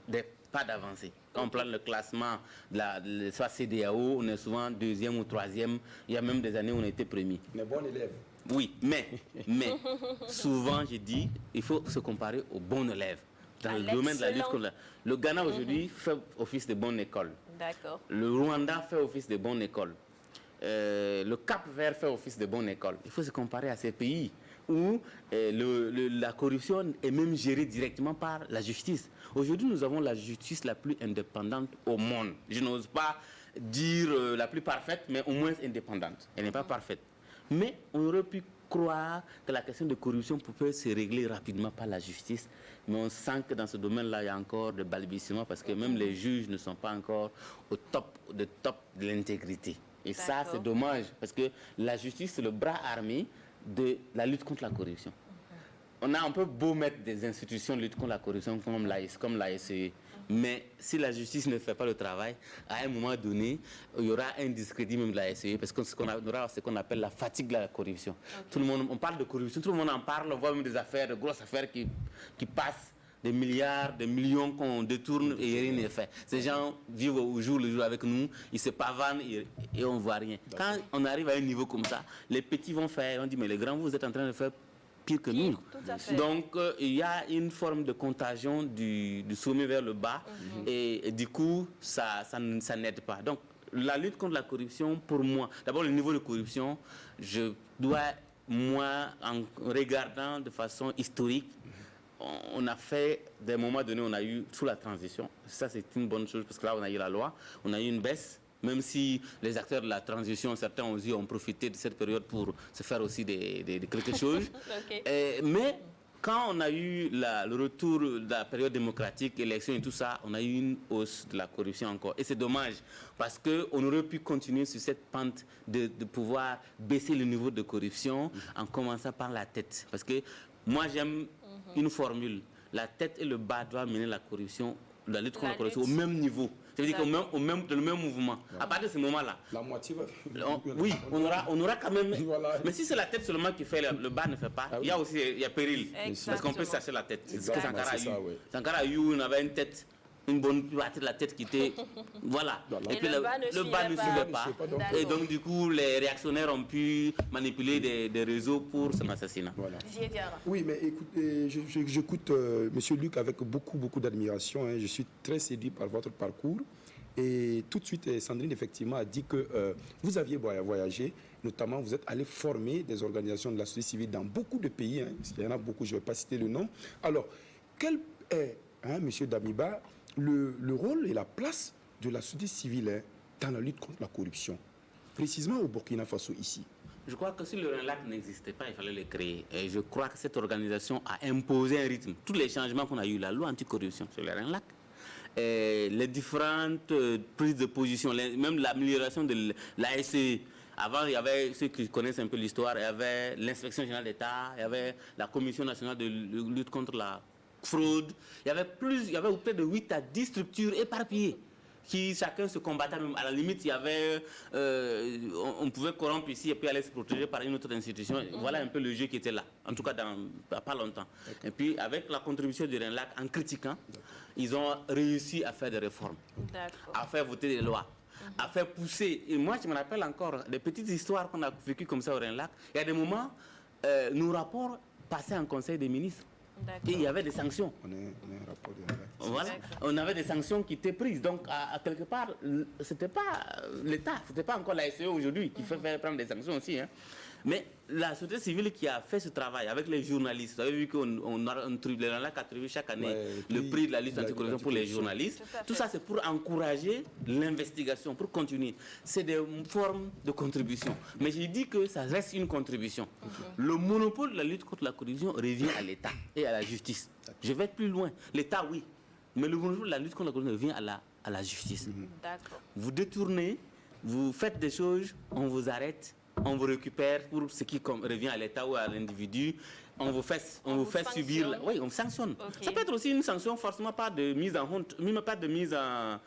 des pas d'avancée. Quand on prend le classement de soit CEDEAO, on est souvent deuxième ou troisième. Il y a même des années où on était premier. Mais bon élève. Oui, mais souvent, je dis, il faut se comparer aux bons élèves. Dans le domaine de la lutte contre le Ghana aujourd'hui fait office de bonne école. D'accord. Le Rwanda fait office de bonne école. Le Cap-Vert fait office de bonne école. Il faut se comparer à ces pays où la corruption est même gérée directement par la justice. Aujourd'hui, nous avons la justice la plus indépendante au monde. Je n'ose pas dire la plus parfaite, mais au moins indépendante. Elle n'est pas parfaite. Mais on aurait pu croire que la question de corruption pouvait se régler rapidement par la justice. Mais on sent que dans ce domaine-là, il y a encore des balbutiements parce que même les juges ne sont pas encore au top de l'intégrité. Et ça, c'est dommage parce que la justice, c'est le bras armé de la lutte contre la corruption. On a un peu beau mettre des institutions de lutte contre la corruption comme la SE, mais si la justice ne fait pas le travail, à un moment donné, il y aura un discrédit même de la SE, parce qu'on aura ce qu'on appelle la fatigue de la corruption. Tout le monde, on parle de corruption, tout le monde en parle, on voit même des affaires, de grosses affaires qui passent, des milliards, des millions qu'on détourne et rien n'est fait. Ces gens vivent au jour le jour avec nous, ils se pavanent et on ne voit rien. Quand on arrive à un niveau comme ça, les petits vont faire, on dit mais les grands, vous êtes en train de faire pire que nous. Donc, il y a une forme de contagion du sommet vers le bas et du coup, ça n'aide pas. Donc, la lutte contre la corruption, pour moi, d'abord le niveau de corruption, je dois, moi, en regardant de façon historique, on a fait, des moments donnés, on a eu, sous la transition, ça c'est une bonne chose parce que là on a eu la loi, on a eu une baisse. Même si les acteurs de la transition, certains ont profité de cette période pour se faire aussi quelque chose. Mais quand on a eu le retour de la période démocratique, élections et tout ça, on a eu une hausse de la corruption encore. Et c'est dommage parce qu'on aurait pu continuer sur cette pente de pouvoir baisser le niveau de corruption en commençant par la tête. Parce que moi j'aime une formule. La tête et le bas doivent mener la corruption, la lutte contre la corruption au même niveau. Ça veut dire dans le même mouvement. À partir de ce moment-là. La moitié va. Oui, on aura quand même. Voilà. Mais si c'est la tête seulement qui fait, le bas ne fait pas, il y a aussi péril. Parce qu'on peut chercher la tête. C'est ce que Sankara a eu. Sankara a eu, on avait une tête. Une bonne partie de la tête qui était... Voilà. Et puis le bas ne suivait pas. Et donc, du coup, les réactionnaires ont pu manipuler des réseaux pour son assassinat. Voilà. Oui, mais écoutez, j'écoute M. Luc avec beaucoup d'admiration. Hein. Je suis très séduit par votre parcours. Et tout de suite, Sandrine, effectivement, a dit que vous aviez voyagé, notamment vous êtes allé former des organisations de la société civile dans beaucoup de pays. Hein. Il y en a beaucoup, je ne vais pas citer le nom. Alors, quel est, Monsieur Damiba, le rôle et la place de la société civile dans la lutte contre la corruption, précisément au Burkina Faso ici? Je crois que si le RENLAC n'existait pas, il fallait le créer. Et je crois que cette organisation a imposé un rythme. Tous les changements qu'on a eu, la loi anticorruption sur le RENLAC, les différentes prises de position, même l'amélioration de la SE. Avant, il y avait ceux qui connaissent un peu l'histoire, il y avait l'inspection générale d'État, il y avait la Commission nationale de lutte contre la fraude. Il y avait près de 8 à 10 structures éparpillées qui chacun se combattait. Même à la limite, il y avait, on pouvait corrompre ici et puis aller se protéger par une autre institution. Voilà un peu le jeu qui était là, en tout cas pas longtemps. Et puis avec la contribution du RENLAC, en critiquant, ils ont réussi à faire des réformes, à faire voter des lois, à faire pousser. Et moi, je me rappelle encore des petites histoires qu'on a vécues comme ça au RENLAC. Il y a des moments, nos rapports passaient en conseil des ministres. Et il y avait des sanctions. On a un rapport de RENLAC. Voilà. On avait des sanctions qui étaient prises. Donc, à quelque part, c'était pas l'État, c'était pas encore la SE aujourd'hui qui fait prendre des sanctions aussi. Hein. Mais la société civile qui a fait ce travail avec les journalistes, vous avez vu qu'on a attribué chaque année le prix de la lutte anticorruption pour les journalistes. Tout ça, c'est pour encourager l'investigation, pour continuer. C'est des formes de contribution. Mais j'ai dit que ça reste une contribution. Le monopole de la lutte contre la corruption revient à l'État et à la justice. Je vais être plus loin. L'État, oui. Mais le monopole de la lutte contre la corruption revient à la justice. Vous détournez, vous faites des choses, on vous arrête. On vous récupère pour ce qui revient à l'État ou à l'individu. On vous fait subir. Oui, on sanctionne. Ça peut être aussi une sanction, forcément pas de mise en honte, même pas de mise en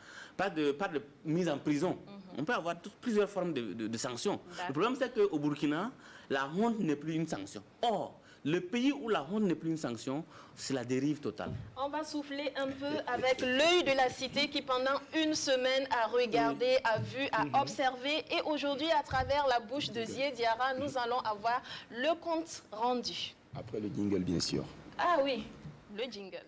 prison. On peut avoir plusieurs formes de sanctions. Le problème, c'est qu'au Burkina, la honte n'est plus une sanction. Or, le pays où la honte n'est plus une sanction, c'est la dérive totale. On va souffler un peu avec l'œil de la cité qui pendant une semaine a regardé, a vu, a observé. Et aujourd'hui, à travers la bouche de Zié Diarra, nous allons avoir le compte rendu. Après le jingle, bien sûr. Ah oui, le jingle.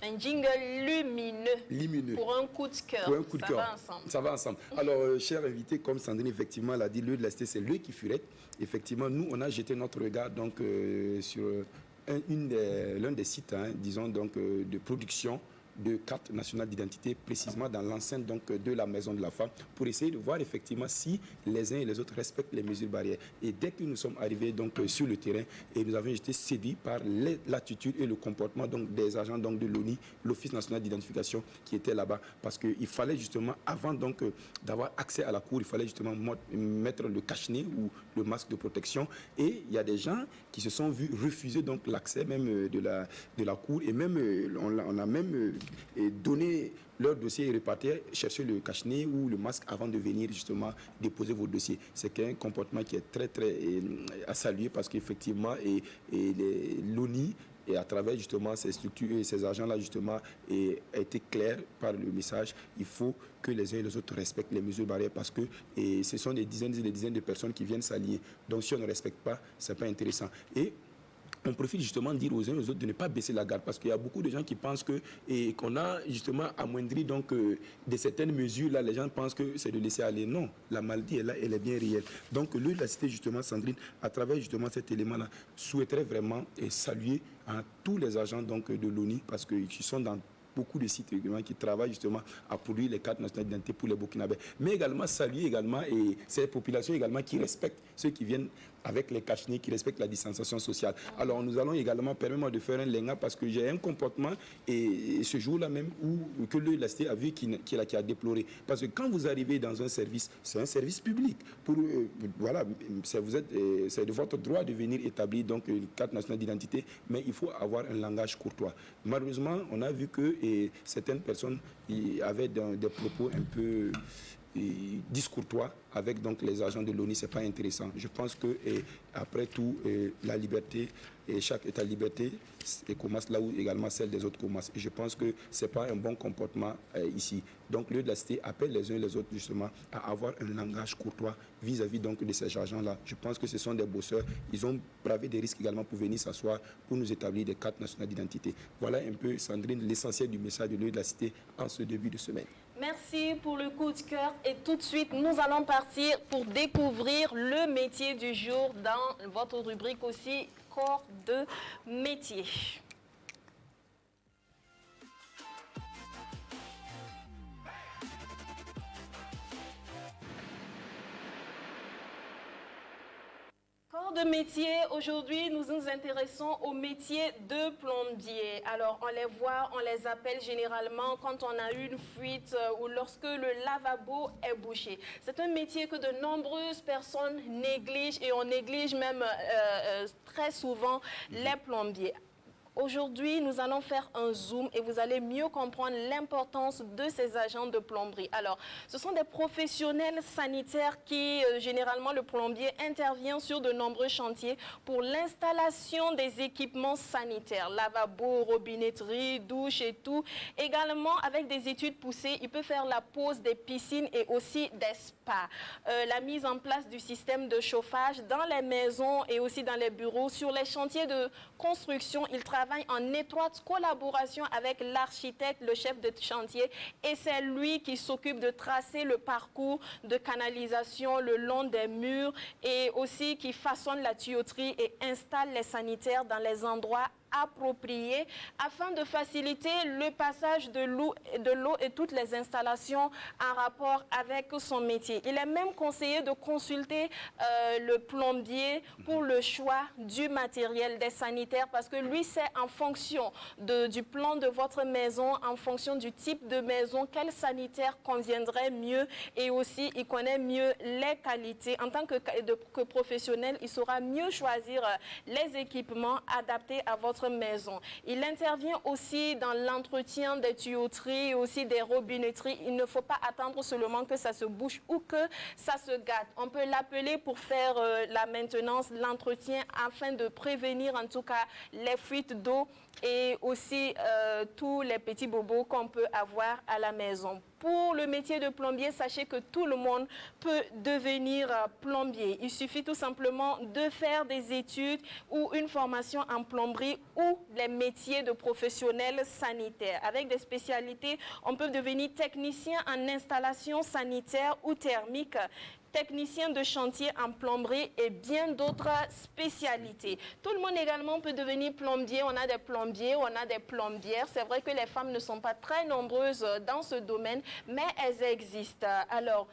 Un jingle lumineux. Pour un coup de cœur. Pour un coup de cœur. Va ensemble. Ça va ensemble. Alors, chers invités, comme Sandrine effectivement l'a dit, l'œil de la cité, c'est l'œil qui furette. Effectivement, nous, on a jeté notre regard donc, sur l'un des sites, disons, donc, de production de cartes nationales d'identité, précisément dans l'enceinte de la Maison de la Femme, pour essayer de voir effectivement si les uns et les autres respectent les mesures barrières. Et dès que nous sommes arrivés donc, sur le terrain, et nous avons été séduits par l'attitude et le comportement donc, des agents donc, de l'ONI, l'Office national d'identification qui était là-bas, parce qu'il fallait justement, avant donc d'avoir accès à la cour, il fallait justement mettre le cache-nez ou le masque de protection. Et il y a des gens qui se sont vus refuser donc l'accès même de la cour, et même on a même donné leur dossier et repartir chercher le cache-nez ou le masque avant de venir justement déposer vos dossiers. C'est un comportement qui est très très à saluer, parce qu'effectivement l'ONI, et à travers justement ces structures et ces agents-là justement a été clair par le message. Il faut que les uns et les autres respectent les mesures barrières, parce que ce sont des dizaines et des dizaines de personnes qui viennent s'allier. Donc si on ne respecte pas, c'est pas intéressant. Et on profite justement de dire aux uns et aux autres de ne pas baisser la garde, parce qu'il y a beaucoup de gens qui pensent qu'on a justement amoindri donc, de certaines mesures. Là, les gens pensent que c'est de laisser aller. Non, la maladie est là, elle est bien réelle. Donc, lui, la cité justement, Sandrine, à travers justement cet élément-là, souhaiterait vraiment saluer tous les agents donc, de l'ONI, parce qu'ils sont dans beaucoup de sites qui travaillent justement à produire les cartes nationales d'identité pour les Burkinabés. Mais également saluer également et ces populations également qui respectent ceux qui viennent avec les cache-nez, qui respectent la distanciation sociale. Alors nous allons également, permettez-moi de faire un lenga, parce que j'ai un comportement et ce jour-là même que la cité a vu qui a déploré. Parce que quand vous arrivez dans un service, c'est un service public. Voilà, c'est de votre droit de venir établir donc une carte nationale d'identité, mais il faut avoir un langage courtois. Malheureusement, on a vu que certaines personnes avaient des propos un peu discourtois avec donc les agents de l'ONU, c'est pas intéressant. Je pense que après tout, la liberté, et chaque État liberté commence là où également celle des autres commence. Et je pense que c'est pas un bon comportement ici. Donc le lieu de la cité appelle les uns et les autres justement à avoir un langage courtois vis-à-vis donc de ces agents-là. Je pense que ce sont des bosseurs. Ils ont bravé des risques également pour venir s'asseoir, pour nous établir des cartes nationales d'identité. Voilà un peu, Sandrine, l'essentiel du message de lieu de la cité en ce début de semaine. Merci pour le coup de cœur et tout de suite, nous allons partir pour découvrir le métier du jour dans votre rubrique aussi, corps de métier. Corps de métier, aujourd'hui nous nous intéressons au métier de plombier. Alors on les voit, on les appelle généralement quand on a eu une fuite ou lorsque le lavabo est bouché. C'est un métier que de nombreuses personnes négligent et on néglige même très souvent les plombiers. Aujourd'hui, nous allons faire un zoom et vous allez mieux comprendre l'importance de ces agents de plomberie. Alors, ce sont des professionnels sanitaires qui, généralement, le plombier intervient sur de nombreux chantiers pour l'installation des équipements sanitaires, lavabo, robinetterie, douche et tout. Également, avec des études poussées, il peut faire la pose des piscines et aussi des spas. La mise en place du système de chauffage dans les maisons et aussi dans les bureaux. Sur les chantiers de construction, il travaille en étroite collaboration avec l'architecte, le chef de chantier, et c'est lui qui s'occupe de tracer le parcours de canalisation le long des murs et aussi qui façonne la tuyauterie et installe les sanitaires dans les endroits appropriés afin de faciliter le passage de l'eau et toutes les installations en rapport avec son métier. Il est même conseillé de consulter le plombier pour le choix du matériel des sanitaires parce que lui sait en fonction du plan de votre maison, en fonction du type de maison, quel sanitaire conviendrait mieux et aussi il connaît mieux les qualités. En tant que professionnel, il saura mieux choisir les équipements adaptés à votre maison. Il intervient aussi dans l'entretien des tuyauteries, aussi des robinetteries. Il ne faut pas attendre seulement que ça se bouche ou que ça se gâte. On peut l'appeler pour faire la maintenance, l'entretien, afin de prévenir en tout cas les fuites d'eau et aussi tous les petits bobos qu'on peut avoir à la maison. Pour le métier de plombier, sachez que tout le monde peut devenir plombier. Il suffit tout simplement de faire des études ou une formation en plomberie ou les métiers de professionnels sanitaires. Avec des spécialités, on peut devenir technicien en installation sanitaire ou thermique, technicien de chantier en plomberie et bien d'autres spécialités. Tout le monde également peut devenir plombier. On a des plombiers, on a des plombières. C'est vrai que les femmes ne sont pas très nombreuses dans ce domaine, mais elles existent. Alors,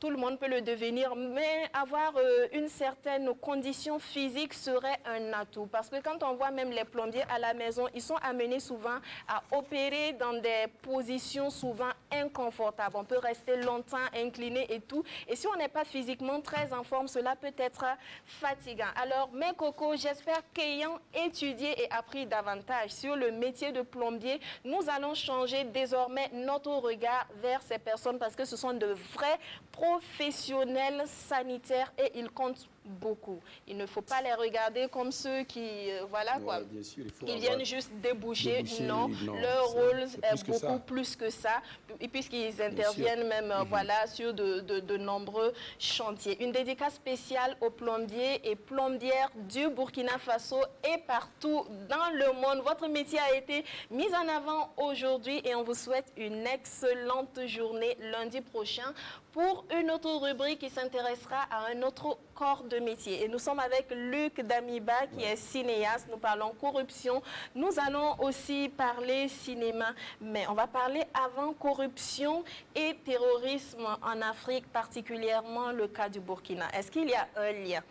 tout le monde peut le devenir, mais avoir une certaine condition physique serait un atout. Parce que quand on voit même les plombiers à la maison, ils sont amenés souvent à opérer dans des positions souvent inconfortables. On peut rester longtemps incliné et tout. Et si on n'est pas physiquement très en forme, cela peut être fatigant. Alors, mes cocos, j'espère qu'ayant étudié et appris davantage sur le métier de plombier, nous allons changer désormais notre regard vers ces personnes parce que ce sont de vrais professionnels sanitaires et ils comptent beaucoup. Il ne faut pas les regarder comme ceux qui, voilà quoi, bien sûr, qui viennent juste déboucher. Non, leur rôle est beaucoup plus que ça, et puisqu'ils interviennent même voilà, sur de nombreux chantiers. Une dédicace spéciale aux plombiers et plombières du Burkina Faso et partout dans le monde. Votre métier a été mis en avant aujourd'hui et on vous souhaite une excellente journée lundi prochain pour une autre rubrique qui s'intéressera à un autre corps de métier. Et nous sommes avec Luc Damiba qui est cinéaste. Nous parlons corruption. Nous allons aussi parler cinéma. Mais on va parler avant corruption et terrorisme en Afrique, particulièrement le cas du Burkina. Est-ce qu'il y a un lien?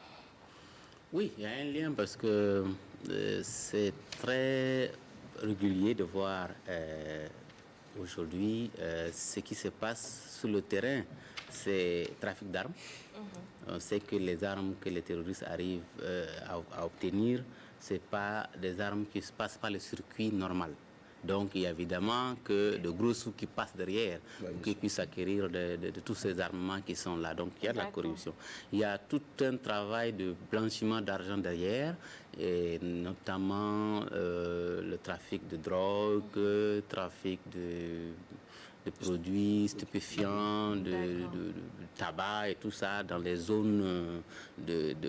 Oui, il y a un lien parce que c'est très régulier de voir aujourd'hui ce qui se passe sur le terrain. C'est trafic d'armes. On sait que les armes que les terroristes arrivent à obtenir, ce n'est pas des armes qui ne passent pas le circuit normal. Donc, il y a évidemment que de gros sous qui passent derrière pour qu'ils puissent acquérir de tous ces armements qui sont là. Donc, il y a de la corruption. Il y a tout un travail de blanchiment d'argent derrière, et notamment le trafic de drogue, trafic de produits stupéfiants, de tabac et tout ça dans les zones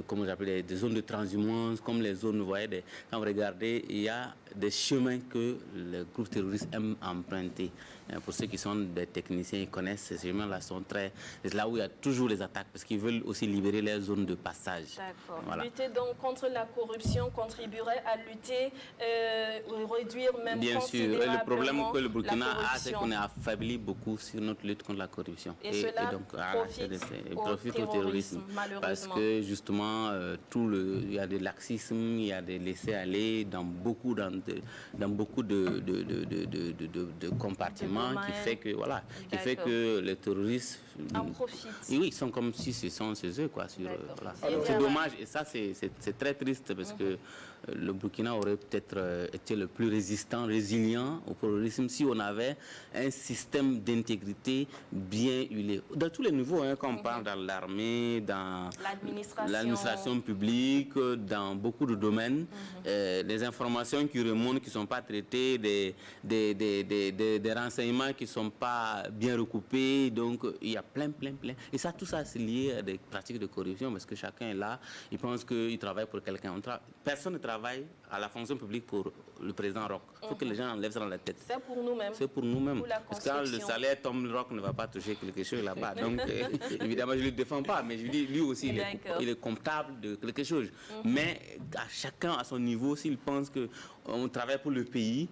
comment j'appelle, des zones de transhumance, comme les zones, vous voyez, quand vous regardez, il y a des chemins que les groupes terroristes aiment emprunter. Pour ceux qui sont des techniciens, ils connaissent ces chemins-là, c'est là où il y a toujours les attaques, parce qu'ils veulent aussi libérer les zones de passage. D'accord. Voilà. Lutter donc contre la corruption contribuerait à lutter, réduire même bien sûr. Et le problème que le Burkina a, c'est qu'on est affaibli beaucoup sur notre lutte contre la corruption. Et cela donc, profite au terrorisme, malheureusement. Parce que justement, il y a des laxismes, il y a des laissés-aller dans beaucoup de compartiments qui fait que, voilà, qui fait que les terroristes en profitent. Oui, ils sont comme si ce sont chez eux, quoi. Voilà. C'est dommage, et ça, c'est très triste, parce que le Burkina aurait peut-être été le plus résilient au terrorisme si on avait un système d'intégrité bien huilé. Dans tous les niveaux, hein, quand on parle dans l'armée, dans l'administration publique, dans beaucoup de domaines, des informations qui remontent, qui ne sont pas traitées, des renseignements qui ne sont pas bien recoupés. Donc, il y a plein. Et ça, tout ça, c'est lié à des pratiques de corruption, parce que chacun est là, il pense qu'il travaille pour quelqu'un. Personne ne travaille à la fonction publique pour le président Roch. Il faut que les gens enlèvent ça dans la tête. C'est pour nous-mêmes. C'est pour nous-mêmes. Parce que quand le salaire tombe, Roch ne va pas toucher quelque chose là-bas. Donc, évidemment, je ne le défends pas, mais je dis, lui aussi, il est comptable de quelque chose. Mais à chacun, à son niveau, s'il pense qu'on travaille pour le pays,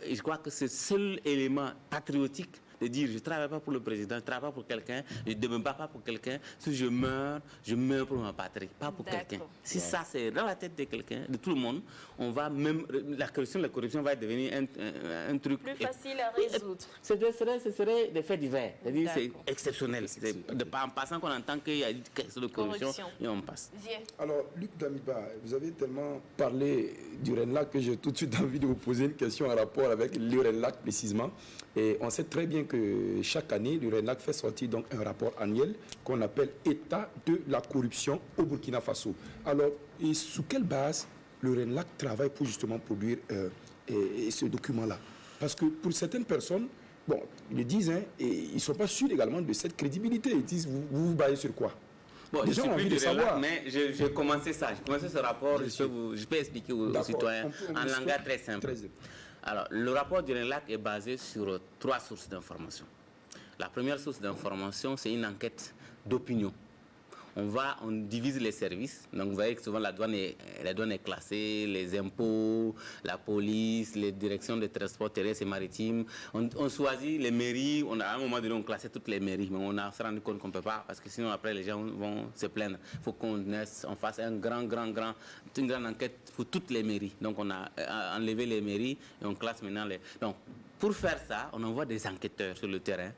je crois que c'est le seul élément patriotique de dire je ne travaille pas pour le président, je ne travaille pas pour quelqu'un, je ne me bats pas pour quelqu'un. Si je meurs pour ma patrie, pas pour quelqu'un. Si ça c'est dans la tête de quelqu'un, de tout le monde, on va même la corruption va devenir un truc plus facile à résoudre. Ce serait des faits divers, c'est-à-dire c'est exceptionnel. En passant qu'on entend qu'il y a une question de corruption et on passe. Alors Luc Damiba, vous avez tellement parlé du RENLAC que j'ai tout de suite envie de vous poser une question en rapport avec le RENLAC précisément. Et on sait très bien que chaque année, le RENLAC fait sortir donc un rapport annuel qu'on appelle État de la corruption au Burkina Faso. Alors, et sous quelle base le RENLAC travaille pour justement produire ce document-là? Parce que pour certaines personnes, bon, ils le disent, hein, et ils ne sont pas sûrs également de cette crédibilité. Ils disent, vous vous basez sur quoi? Bon, les gens ont envie de savoir. Mais j'ai commencé ça. J'ai commencé ce rapport. Je peux expliquer aux citoyens en langage très simple. Alors, le rapport du RENLAC est basé sur 3 sources d'information. La première source d'information, c'est une enquête d'opinion. On divise les services. Donc, vous voyez que souvent la douane est classée, les impôts, la police, les directions de transport terrestre et maritime. On choisit les mairies. À un moment donné, on classait toutes les mairies, mais on a rendu compte qu'on ne peut pas, parce que sinon, après, les gens vont se plaindre. Il faut qu'on fasse une grande enquête pour toutes les mairies. Donc, on a enlevé les mairies et on classe maintenant les... Donc, pour faire ça, on envoie des enquêteurs sur le terrain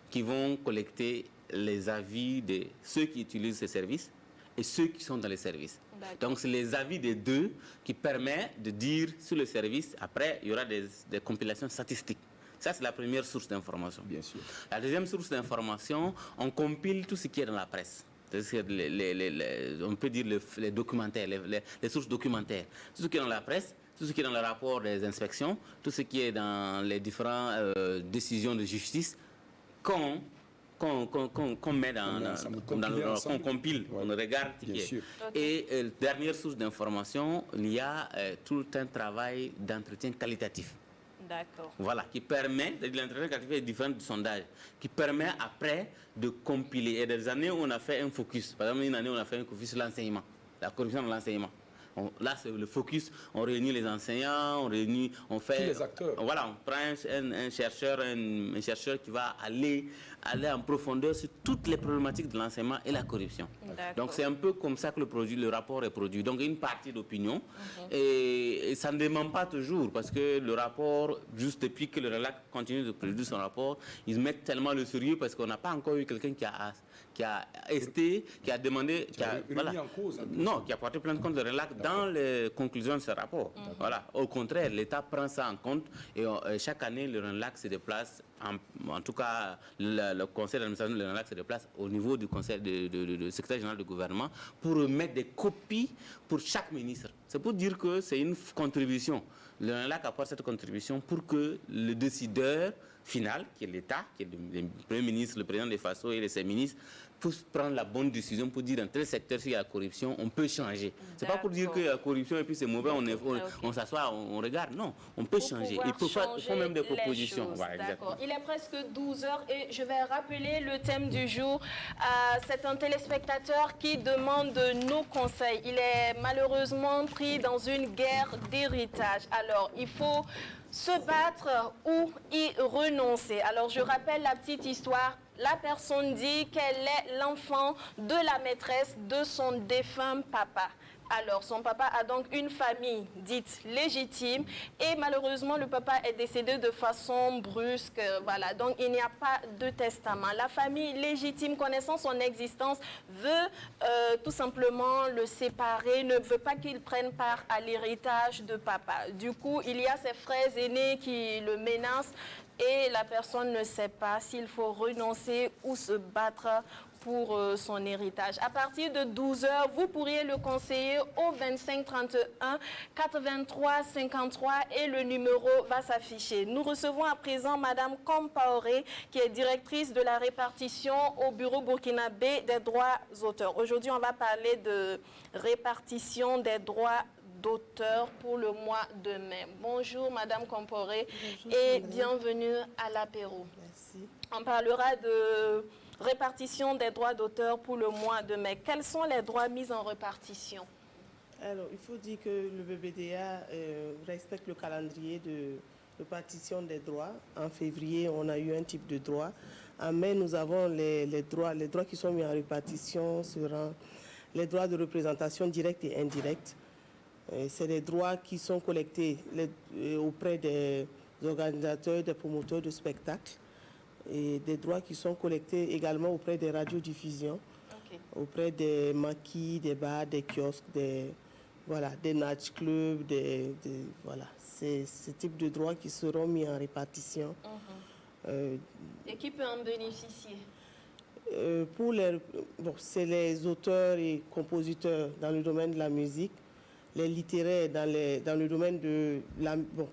qui vont collecter les avis de ceux qui utilisent ces services et ceux qui sont dans les services. Donc, c'est les avis des deux qui permettent de dire sur le service. Après, il y aura des compilations statistiques. Ça, c'est la première source d'information. Bien sûr. La deuxième source d'information, on compile tout ce qui est dans la presse. On peut dire les documentaires, les sources documentaires. Tout ce qui est dans la presse, tout ce qui est dans le rapport des inspections, tout ce qui est dans les différentes décisions de justice qu'on met qu'on compile, on regarde. Et dernière source d'information, il y a tout un travail d'entretien qualitatif. D'accord. Voilà, qui permet, l'entretien qualitatif est différent du sondage, qui permet après de compiler. Et des années, on a fait un focus. Par exemple, une année, on a fait un focus sur l'enseignement, la corruption de l'enseignement. Là, c'est le focus. On réunit les enseignants, on fait... Tous les acteurs. Voilà, on prend un chercheur qui va aller en profondeur sur toutes les problématiques de l'enseignement et la corruption. Donc, c'est un peu comme ça que le rapport est produit. Donc, une partie d'opinion. Et ça ne demande pas toujours, parce que le rapport, juste depuis que le RENLAC continue de produire son rapport, ils mettent tellement le sérieux parce qu'on n'a pas encore eu quelqu'un qui a esté, qui a demandé, qui a, voilà, en cause, non, qui a porté plainte contre le RENLAC dans les conclusions de ce rapport. Voilà. Au contraire, l'État prend ça en compte et chaque année, le RENLAC se déplace, en tout cas, le conseil d'administration de RENLAC se déplace au niveau du conseil de secrétaire général du gouvernement pour mettre des copies pour chaque ministre. C'est pour dire que c'est une contribution. Le RENLAC apporte cette contribution pour que le décideur final, qui est l'État, qui est le Premier ministre, le président des FASO et ses ministres, puissent prendre la bonne décision pour dire dans tel secteur s'il y a la corruption, on peut changer. C'est pas pour dire qu'il y a la corruption et puis c'est mauvais, on s'assoit, on regarde. Non, on peut changer. Il faut même des propositions. Voilà, d'accord. Il est presque 12 heures et je vais rappeler le thème du jour. C'est un téléspectateur qui demande nos conseils. Il est malheureusement pris dans une guerre d'héritage. Alors, il faut se battre ou y renoncer. Alors, je rappelle la petite histoire. La personne dit qu'elle est l'enfant de la maîtresse de son défunt papa. Alors, son papa a donc une famille dite légitime et malheureusement, le papa est décédé de façon brusque. Voilà, donc il n'y a pas de testament. La famille légitime, connaissant son existence, veut tout simplement le séparer, ne veut pas qu'il prenne part à l'héritage de papa. Du coup, il y a ses frères aînés qui le menacent et la personne ne sait pas s'il faut renoncer ou se battre pour son héritage. À partir de 12 heures, vous pourriez le conseiller au 25 31 83 53 et le numéro va s'afficher. Nous recevons à présent Madame Compaoré, qui est directrice de la répartition au bureau burkinabé des droits d'auteur. Aujourd'hui, on va parler de répartition des droits d'auteur pour le mois de mai. Bonjour Madame Compaoré et bienvenue à l'apéro. Merci. On parlera de répartition des droits d'auteur pour le mois de mai. Quels sont les droits mis en répartition? Alors, il faut dire que le BBDA respecte le calendrier de répartition des droits. En février, on a eu un type de droit. En mai, nous avons les droits qui sont mis en répartition seront les droits de représentation directe et indirecte. C'est des droits qui sont collectés auprès des organisateurs, des promoteurs de spectacles et des droits qui sont collectés également auprès des radiodiffusions, auprès des maquis, des bars, des kiosques, des night clubs, voilà. C'est ce type de droits qui seront mis en répartition. Et qui peut en bénéficier? C'est les auteurs et compositeurs dans le domaine de la musique, les littéraires dans le domaine de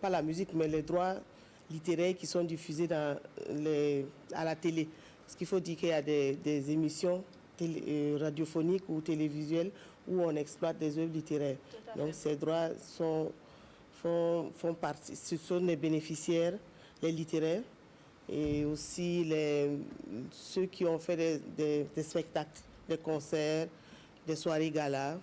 pas la musique, mais les droits littéraires qui sont diffusés à la télé. Parce qu'il faut dire qu'il y a des émissions radiophoniques ou télévisuelles où on exploite des œuvres littéraires. Donc ces droits font partie, ce sont les bénéficiaires, les littéraires, et aussi ceux qui ont fait des spectacles, des concerts, des soirées galas.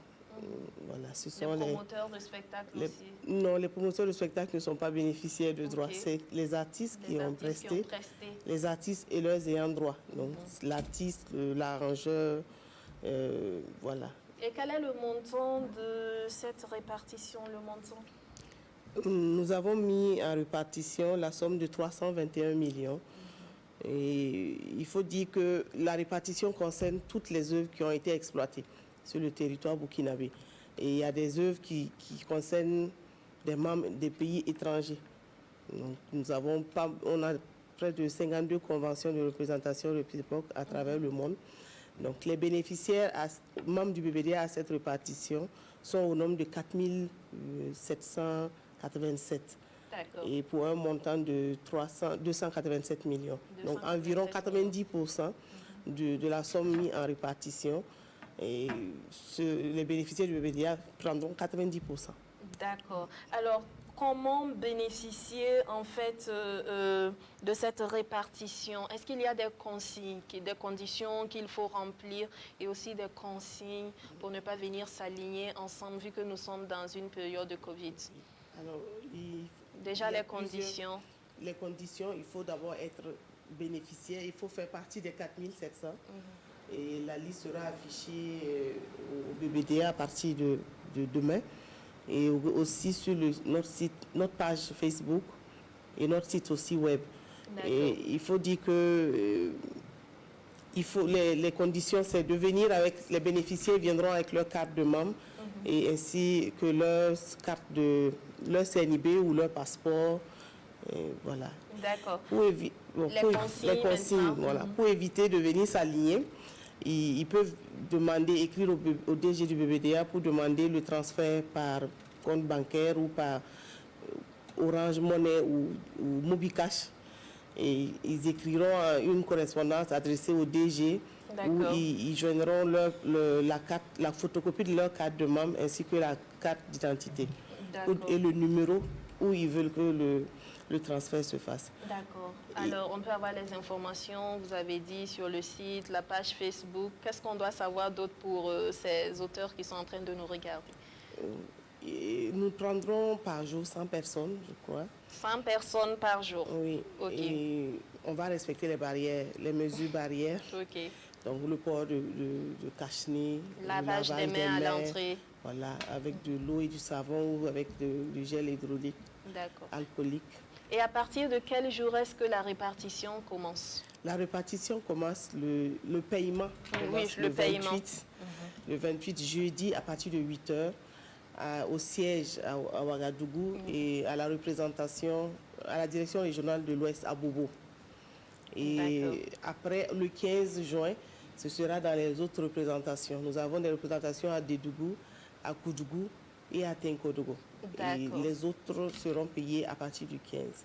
Voilà, ce sont les promoteurs de spectacles aussi? Non, les promoteurs de spectacles ne sont pas bénéficiaires de droits. C'est les artistes qui ont presté, les artistes et leurs ayants droit. Donc, l'artiste, l'arrangeur, voilà. Et quel est le montant de cette répartition, le montant? Nous avons mis en répartition la somme de 321 millions. Et il faut dire que la répartition concerne toutes les œuvres qui ont été exploitées sur le territoire burkinabé. Et il y a des œuvres qui concernent des membres des pays étrangers. Donc, on a près de 52 conventions de représentation réciproque à travers le monde. Donc les bénéficiaires, membres du BBDA à cette répartition, sont au nombre de 4787. Et pour un montant de 287 millions. Donc environ 90% de la somme mise en répartition. Et les bénéficiaires du BBDA prendront 90%. D'accord. Alors, comment bénéficier en fait de cette répartition? Est-ce qu'il y a des consignes, des conditions qu'il faut remplir et aussi des consignes pour ne pas venir s'aligner ensemble vu que nous sommes dans une période de Covid? Alors, déjà les conditions. Les conditions, il faut d'abord être bénéficiaire, il faut faire partie des 4700. Et la liste sera affichée au BBDA à partir de demain. Et aussi sur notre page Facebook et notre site aussi web. Et il faut dire que les conditions, c'est de venir avec, les bénéficiaires viendront avec leur carte de membre et ainsi que leur CNIB ou leur passeport. Voilà. D'accord. Les consignes, voilà. Pour éviter de venir s'aligner, ils peuvent écrire au DG du BBDA pour demander le transfert par compte bancaire ou par Orange Money ou Mobicash. Et ils écriront une correspondance adressée au DG où ils joindront la photocopie de leur carte de membre ainsi que la carte d'identité et le numéro où ils veulent que le transfert se fasse. D'accord. Alors, on peut avoir les informations, vous avez dit, sur le site, la page Facebook. Qu'est-ce qu'on doit savoir d'autre pour ces auteurs qui sont en train de nous regarder? Nous prendrons par jour 100 personnes, je crois. 100 personnes par jour? Oui. Ok. Et on va respecter les barrières, les mesures barrières. Ok. Donc le port de cache-nez, lavage des mains à l'entrée. Voilà, avec de l'eau et du savon ou avec du gel hydraulique alcoolique. Et à partir de quel jour est-ce que la répartition commence? La répartition commence, le paiement commence le paiement. 28, le 28 jeudi à partir de 8 h. Au siège à Ouagadougou et à la représentation, à la direction régionale de l'Ouest à Bobo. Et après le 15 juin, ce sera dans les autres représentations. Nous avons des représentations à Dédougou, à Koudougou et à Tenkodogo. Et les autres seront payés à partir du 15.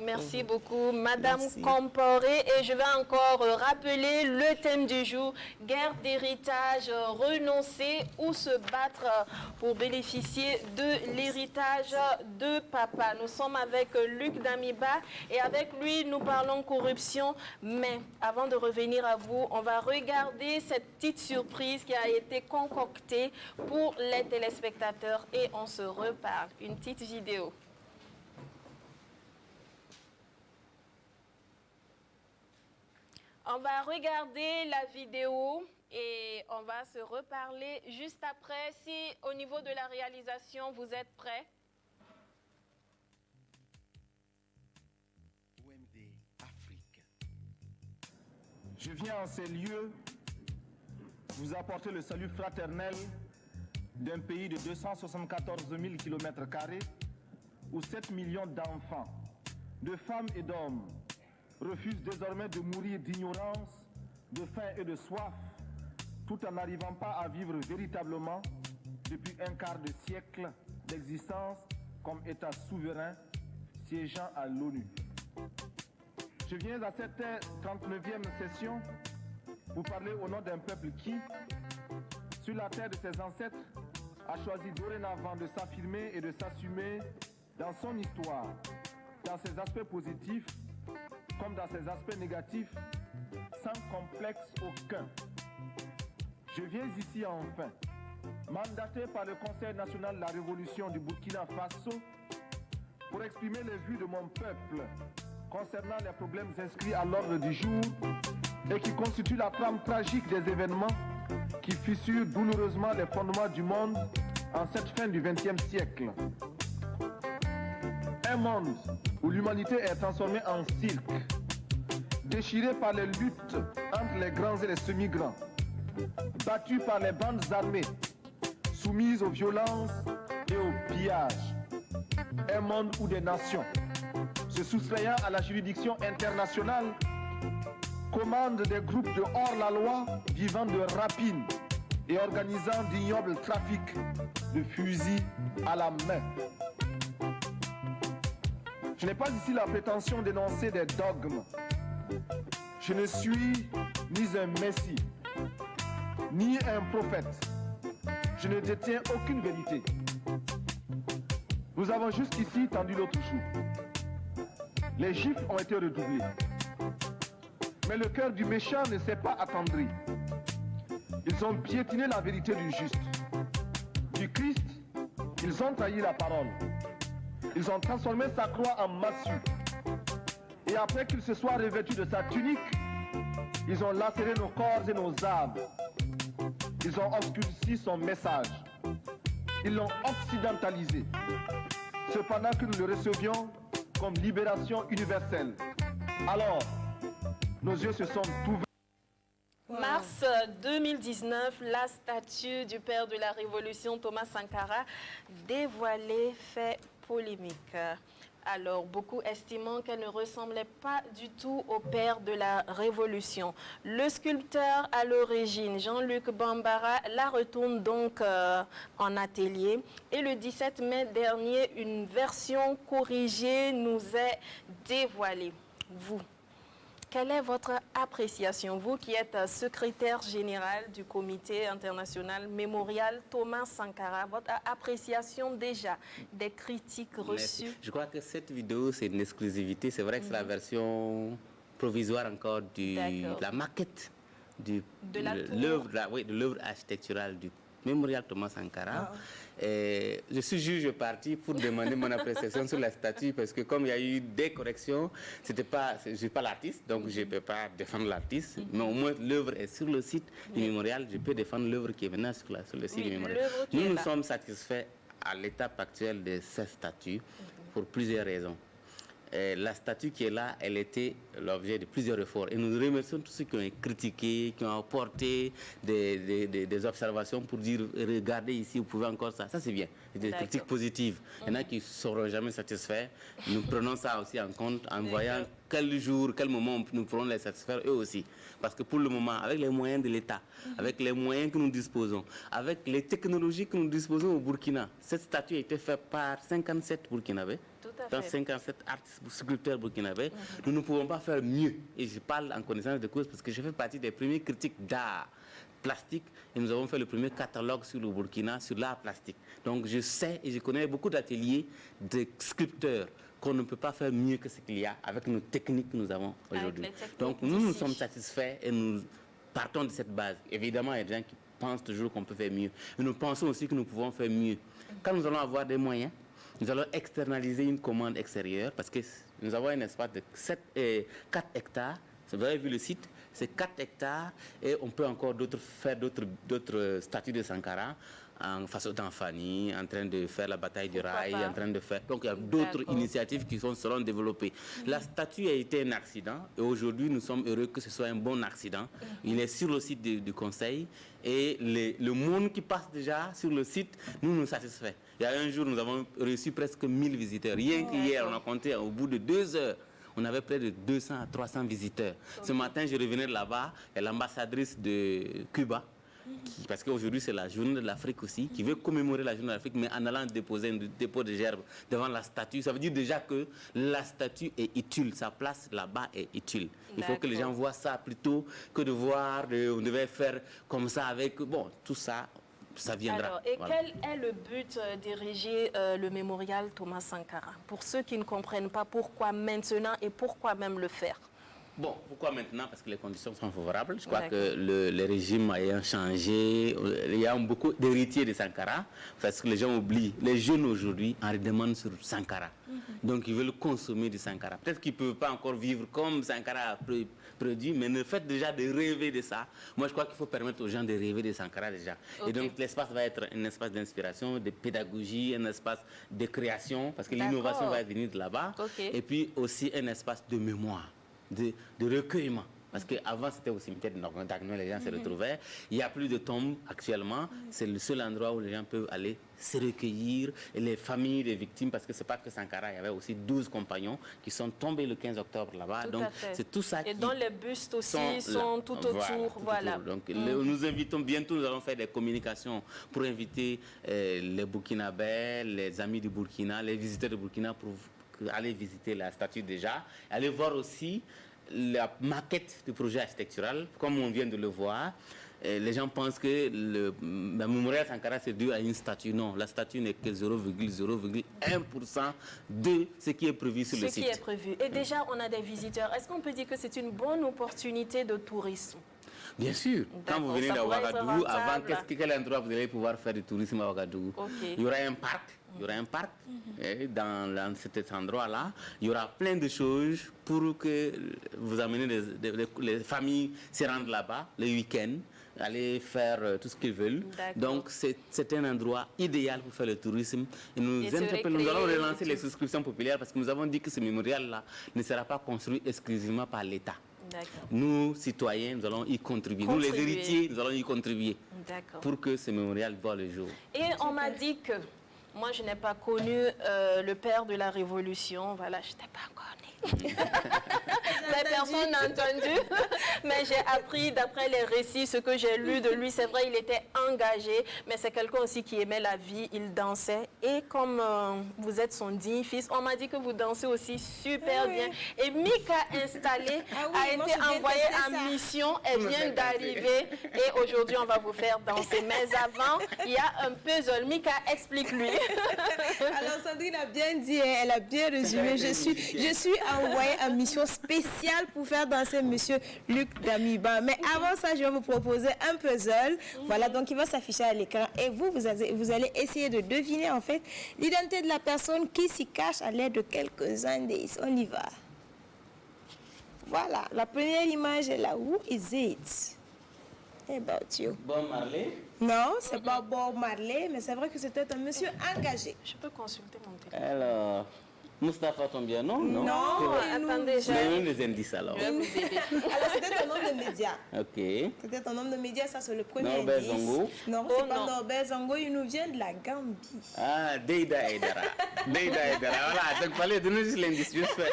Merci beaucoup, Madame Comporé. Et je vais encore rappeler le thème du jour, guerre d'héritage, renoncer ou se battre pour bénéficier de l'héritage de papa. Nous sommes avec Luc Damiba et avec lui, nous parlons corruption. Mais avant de revenir à vous, on va regarder cette petite surprise qui a été concoctée pour les téléspectateurs et on se reparle. Une petite vidéo. On va regarder la vidéo et on va se reparler juste après. Si au niveau de la réalisation, vous êtes prêts? OMD Afrique. Je viens en ces lieux vous apporter le salut fraternel d'un pays de 274 000 km² où 7 millions d'enfants, de femmes et d'hommes refusent désormais de mourir d'ignorance, de faim et de soif, tout en n'arrivant pas à vivre véritablement depuis un quart de siècle d'existence comme État souverain siégeant à l'ONU. Je viens à cette 39e session vous parler au nom d'un peuple qui, sur la terre de ses ancêtres, a choisi dorénavant de s'affirmer et de s'assumer dans son histoire, dans ses aspects positifs comme dans ses aspects négatifs, sans complexe aucun. Je viens ici enfin, mandaté par le Conseil national de la Révolution du Burkina Faso, pour exprimer les vues de mon peuple concernant les problèmes inscrits à l'ordre du jour et qui constituent la trame tragique des événements qui fissurent douloureusement les fondements du monde en cette fin du XXe siècle. Un monde où l'humanité est transformée en cirque, déchirée par les luttes entre les grands et les semi-grands, battue par les bandes armées, soumise aux violences et aux pillages. Un monde où des nations, se soustrayant à la juridiction internationale, commandent des groupes de hors-la-loi vivant de rapines et organisant d'ignobles trafics de fusils à la main. Je n'ai pas ici la prétention d'énoncer des dogmes. Je ne suis ni un messie, ni un prophète. Je ne détiens aucune vérité. Nous avons jusqu'ici tendu l'autre joue. Les gifles ont été redoublés. Mais le cœur du méchant ne s'est pas attendri. Ils ont piétiné la vérité du juste. Du Christ, ils ont trahi la parole. Ils ont transformé sa croix en massue. Et après qu'il se soit revêtu de sa tunique, ils ont lacéré nos corps et nos âmes. Ils ont obscurci son message. Ils l'ont occidentalisé. Cependant que nous le recevions comme libération universelle. Alors, nos yeux se sont ouverts. 2019, la statue du père de la Révolution, Thomas Sankara, dévoilée, fait polémique. Alors, beaucoup estimant qu'elle ne ressemblait pas du tout au père de la Révolution. Le sculpteur à l'origine, Jean-Luc Bambara, la retourne donc en atelier. Et le 17 mai dernier, une version corrigée nous est dévoilée. Vous, quelle est votre appréciation, vous qui êtes secrétaire général du comité international mémorial Thomas Sankara, votre appréciation déjà des critiques reçues? Je crois que cette vidéo, c'est une exclusivité. C'est vrai que c'est la version provisoire encore de la maquette de l'œuvre architecturale du mémorial Thomas Sankara. Je suis juge parti pour demander mon appréciation sur la statue parce que comme il y a eu des corrections, je ne suis pas l'artiste, donc je ne peux pas défendre l'artiste, mais au moins l'œuvre est sur le site du mémorial, je peux défendre l'œuvre qui est maintenant sur le site du mémorial. Nous sommes satisfaits à l'étape actuelle de cette statue pour plusieurs raisons. La statue qui est là, elle était l'objet de plusieurs efforts. Et nous remercions tous ceux qui ont critiqué, qui ont apporté des observations pour dire regardez ici, vous pouvez encore ça. Ça, c'est bien. C'est des critiques positives. Il y en a qui ne seront jamais satisfaits. Nous prenons ça aussi en compte en voyant quel jour, quel moment nous pourrons les satisfaire eux aussi. Parce que pour le moment, avec les moyens de l'État, avec les moyens que nous disposons, avec les technologies que nous disposons au Burkina, cette statue a été faite par 57 Burkinabés. Dans 57 artistes sculpteurs burkinabés, nous ne pouvons pas faire mieux. Et je parle en connaissance de cause parce que je fais partie des premiers critiques d'art plastique et nous avons fait le premier catalogue sur le Burkina, sur l'art plastique. Donc je sais et je connais beaucoup d'ateliers de sculpteurs qu'on ne peut pas faire mieux que ce qu'il y a avec nos techniques que nous avons aujourd'hui. Donc nous sommes satisfaits et nous partons de cette base. Évidemment, il y a des gens qui pensent toujours qu'on peut faire mieux. Mais nous pensons aussi que nous pouvons faire mieux. Quand nous allons avoir des moyens, nous allons externaliser une commande extérieure parce que nous avons un espace de 4 hectares. Vous avez vu le site, c'est 4 hectares et on peut encore faire d'autres statues de Sankara en façon d'Anfani, en train de faire la bataille du rail, en train de faire... Donc il y a d'autres initiatives qui seront développées. La statue a été un accident et aujourd'hui nous sommes heureux que ce soit un bon accident. Il est sur le site du conseil et le monde qui passe déjà sur le site nous satisfait. Il y a un jour, nous avons reçu presque 1000 visiteurs. Rien qu'hier, on a compté au bout de 2 heures. On avait près de 200 à 300 visiteurs. Ce matin, je revenais de là-bas, et l'ambassadrice de Cuba, parce qu'aujourd'hui c'est la journée de l'Afrique aussi, qui veut commémorer la journée de l'Afrique, mais en allant déposer un dépôt de gerbes devant la statue. Ça veut dire déjà que la statue est utile, sa place là-bas est utile. Il faut que les gens voient ça plutôt que de voir, on devait faire comme ça avec... Bon, tout ça... Ça viendra. Alors, et quel est le but diriger le mémorial Thomas Sankara? Pour ceux qui ne comprennent pas pourquoi maintenant et pourquoi même le faire? Bon, pourquoi maintenant? Parce que les conditions sont favorables. Je crois que le régime ayant changé, il y a beaucoup d'héritiers de Sankara, parce que les gens oublient. Les jeunes aujourd'hui en redemandent sur Sankara. Donc ils veulent consommer du Sankara. Peut-être qu'ils ne peuvent pas encore vivre comme Sankara a produit, mais le fait déjà de rêver de ça, moi je crois qu'il faut permettre aux gens de rêver de Sankara déjà. Et donc l'espace va être un espace d'inspiration, de pédagogie, un espace de création, parce que l'innovation va venir de là-bas. Et puis aussi un espace de mémoire. De recueillement. Parce qu'avant, c'était au cimetière de Nogno, les gens se retrouvaient. Il n'y a plus de tombes actuellement. C'est le seul endroit où les gens peuvent aller se recueillir. Et les familles des victimes, parce que ce n'est pas que Sankara, il y avait aussi 12 compagnons qui sont tombés le 15 octobre là-bas. Donc, c'est tout ça et dont les bustes aussi sont tout autour. Voilà. Donc, nous invitons bientôt, nous allons faire des communications pour inviter les Burkinabés, les amis du Burkina, les visiteurs du Burkina pour aller visiter la statue déjà, aller voir aussi la maquette du projet architectural, comme on vient de le voir. Les gens pensent que le mémorial Sankara c'est dû à une statue. Non, la statue n'est que 0,01% de ce qui est prévu sur le site. Ce qui est prévu. Et déjà, on a des visiteurs. Est-ce qu'on peut dire que c'est une bonne opportunité de tourisme? Bien sûr. Quand vous venez à Ouagadougou, avant, quel endroit vous allez pouvoir faire du tourisme à Ouagadougou? Il y aura un parc. Il y aura un parc dans cet endroit-là. Il y aura plein de choses pour que vous amenez les familles se rendent là-bas le week-end, aller faire tout ce qu'ils veulent. Donc c'est un endroit idéal pour faire le tourisme. Et nous allons relancer les souscriptions populaires parce que nous avons dit que ce mémorial-là ne sera pas construit exclusivement par l'État. Nous, citoyens, nous allons y contribuer. Nous, les héritiers, nous allons y contribuer pour que ce mémorial voit le jour. Et on m'a dit que, moi je n'ai pas connu le père de la Révolution, voilà, je n'étais pas encore née. Mais personne n'a entendu, mais j'ai appris d'après les récits ce que j'ai lu de lui. C'est vrai, il était engagé, mais c'est quelqu'un aussi qui aimait la vie, il dansait. Et comme vous êtes son digne fils, on m'a dit que vous dansez aussi super bien. Et Mika installé a été envoyée en mission, elle vient d'arriver et aujourd'hui on va vous faire danser. Mais avant, il y a un puzzle. Mika, explique-lui. Alors Sandrine a bien dit, elle a bien résumé. Je suis envoyée en mission spéciale pour faire danser Monsieur Luc Damiba. Mais avant ça, je vais vous proposer un puzzle. Voilà, donc il va s'afficher à l'écran. Et vous allez essayer de deviner en fait l'identité de la personne qui s'y cache à l'aide de quelques indices. On y va. Voilà, la première image est là. Who is it? About you. Bob Marley? Non, c'est pas Bob Marley, mais c'est vrai que c'était un monsieur engagé. Je peux consulter mon téléphone. Alors, Moustapha Tombia, non? Non, attendez, j'ai même des indices alors. Alors, c'était un homme de médias. Ok. C'était un homme de médias, ça c'est le premier Norbert indice. Zongo? Non, c'est pas Norbert Zongo, il nous vient de la Gambie. Ah, Deida Edara. Deida Edara, voilà. Donc, fallait donner juste l'indice. Je fais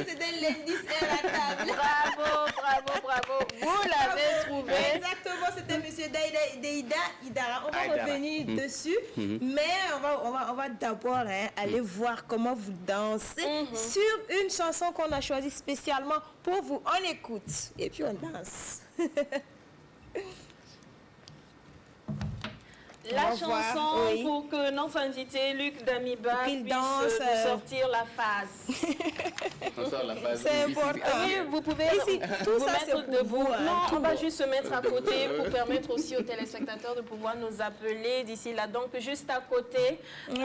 C'était l'indice à la table. Bravo. Vous l'avez trouvé. Exactement, c'était monsieur Deida Idara. On va revenir dessus, mais on va d'abord aller voir comment vous dansez sur une chanson qu'on a choisie spécialement pour vous. On écoute et puis on danse. La chanson pour que notre invité Luc Damiba puisse nous sortir la phase. C'est important. Oui, vous pouvez vous mettre debout. Non, on va juste se mettre à côté pour permettre aussi aux téléspectateurs de pouvoir nous appeler d'ici là. Donc, juste à côté. Oui,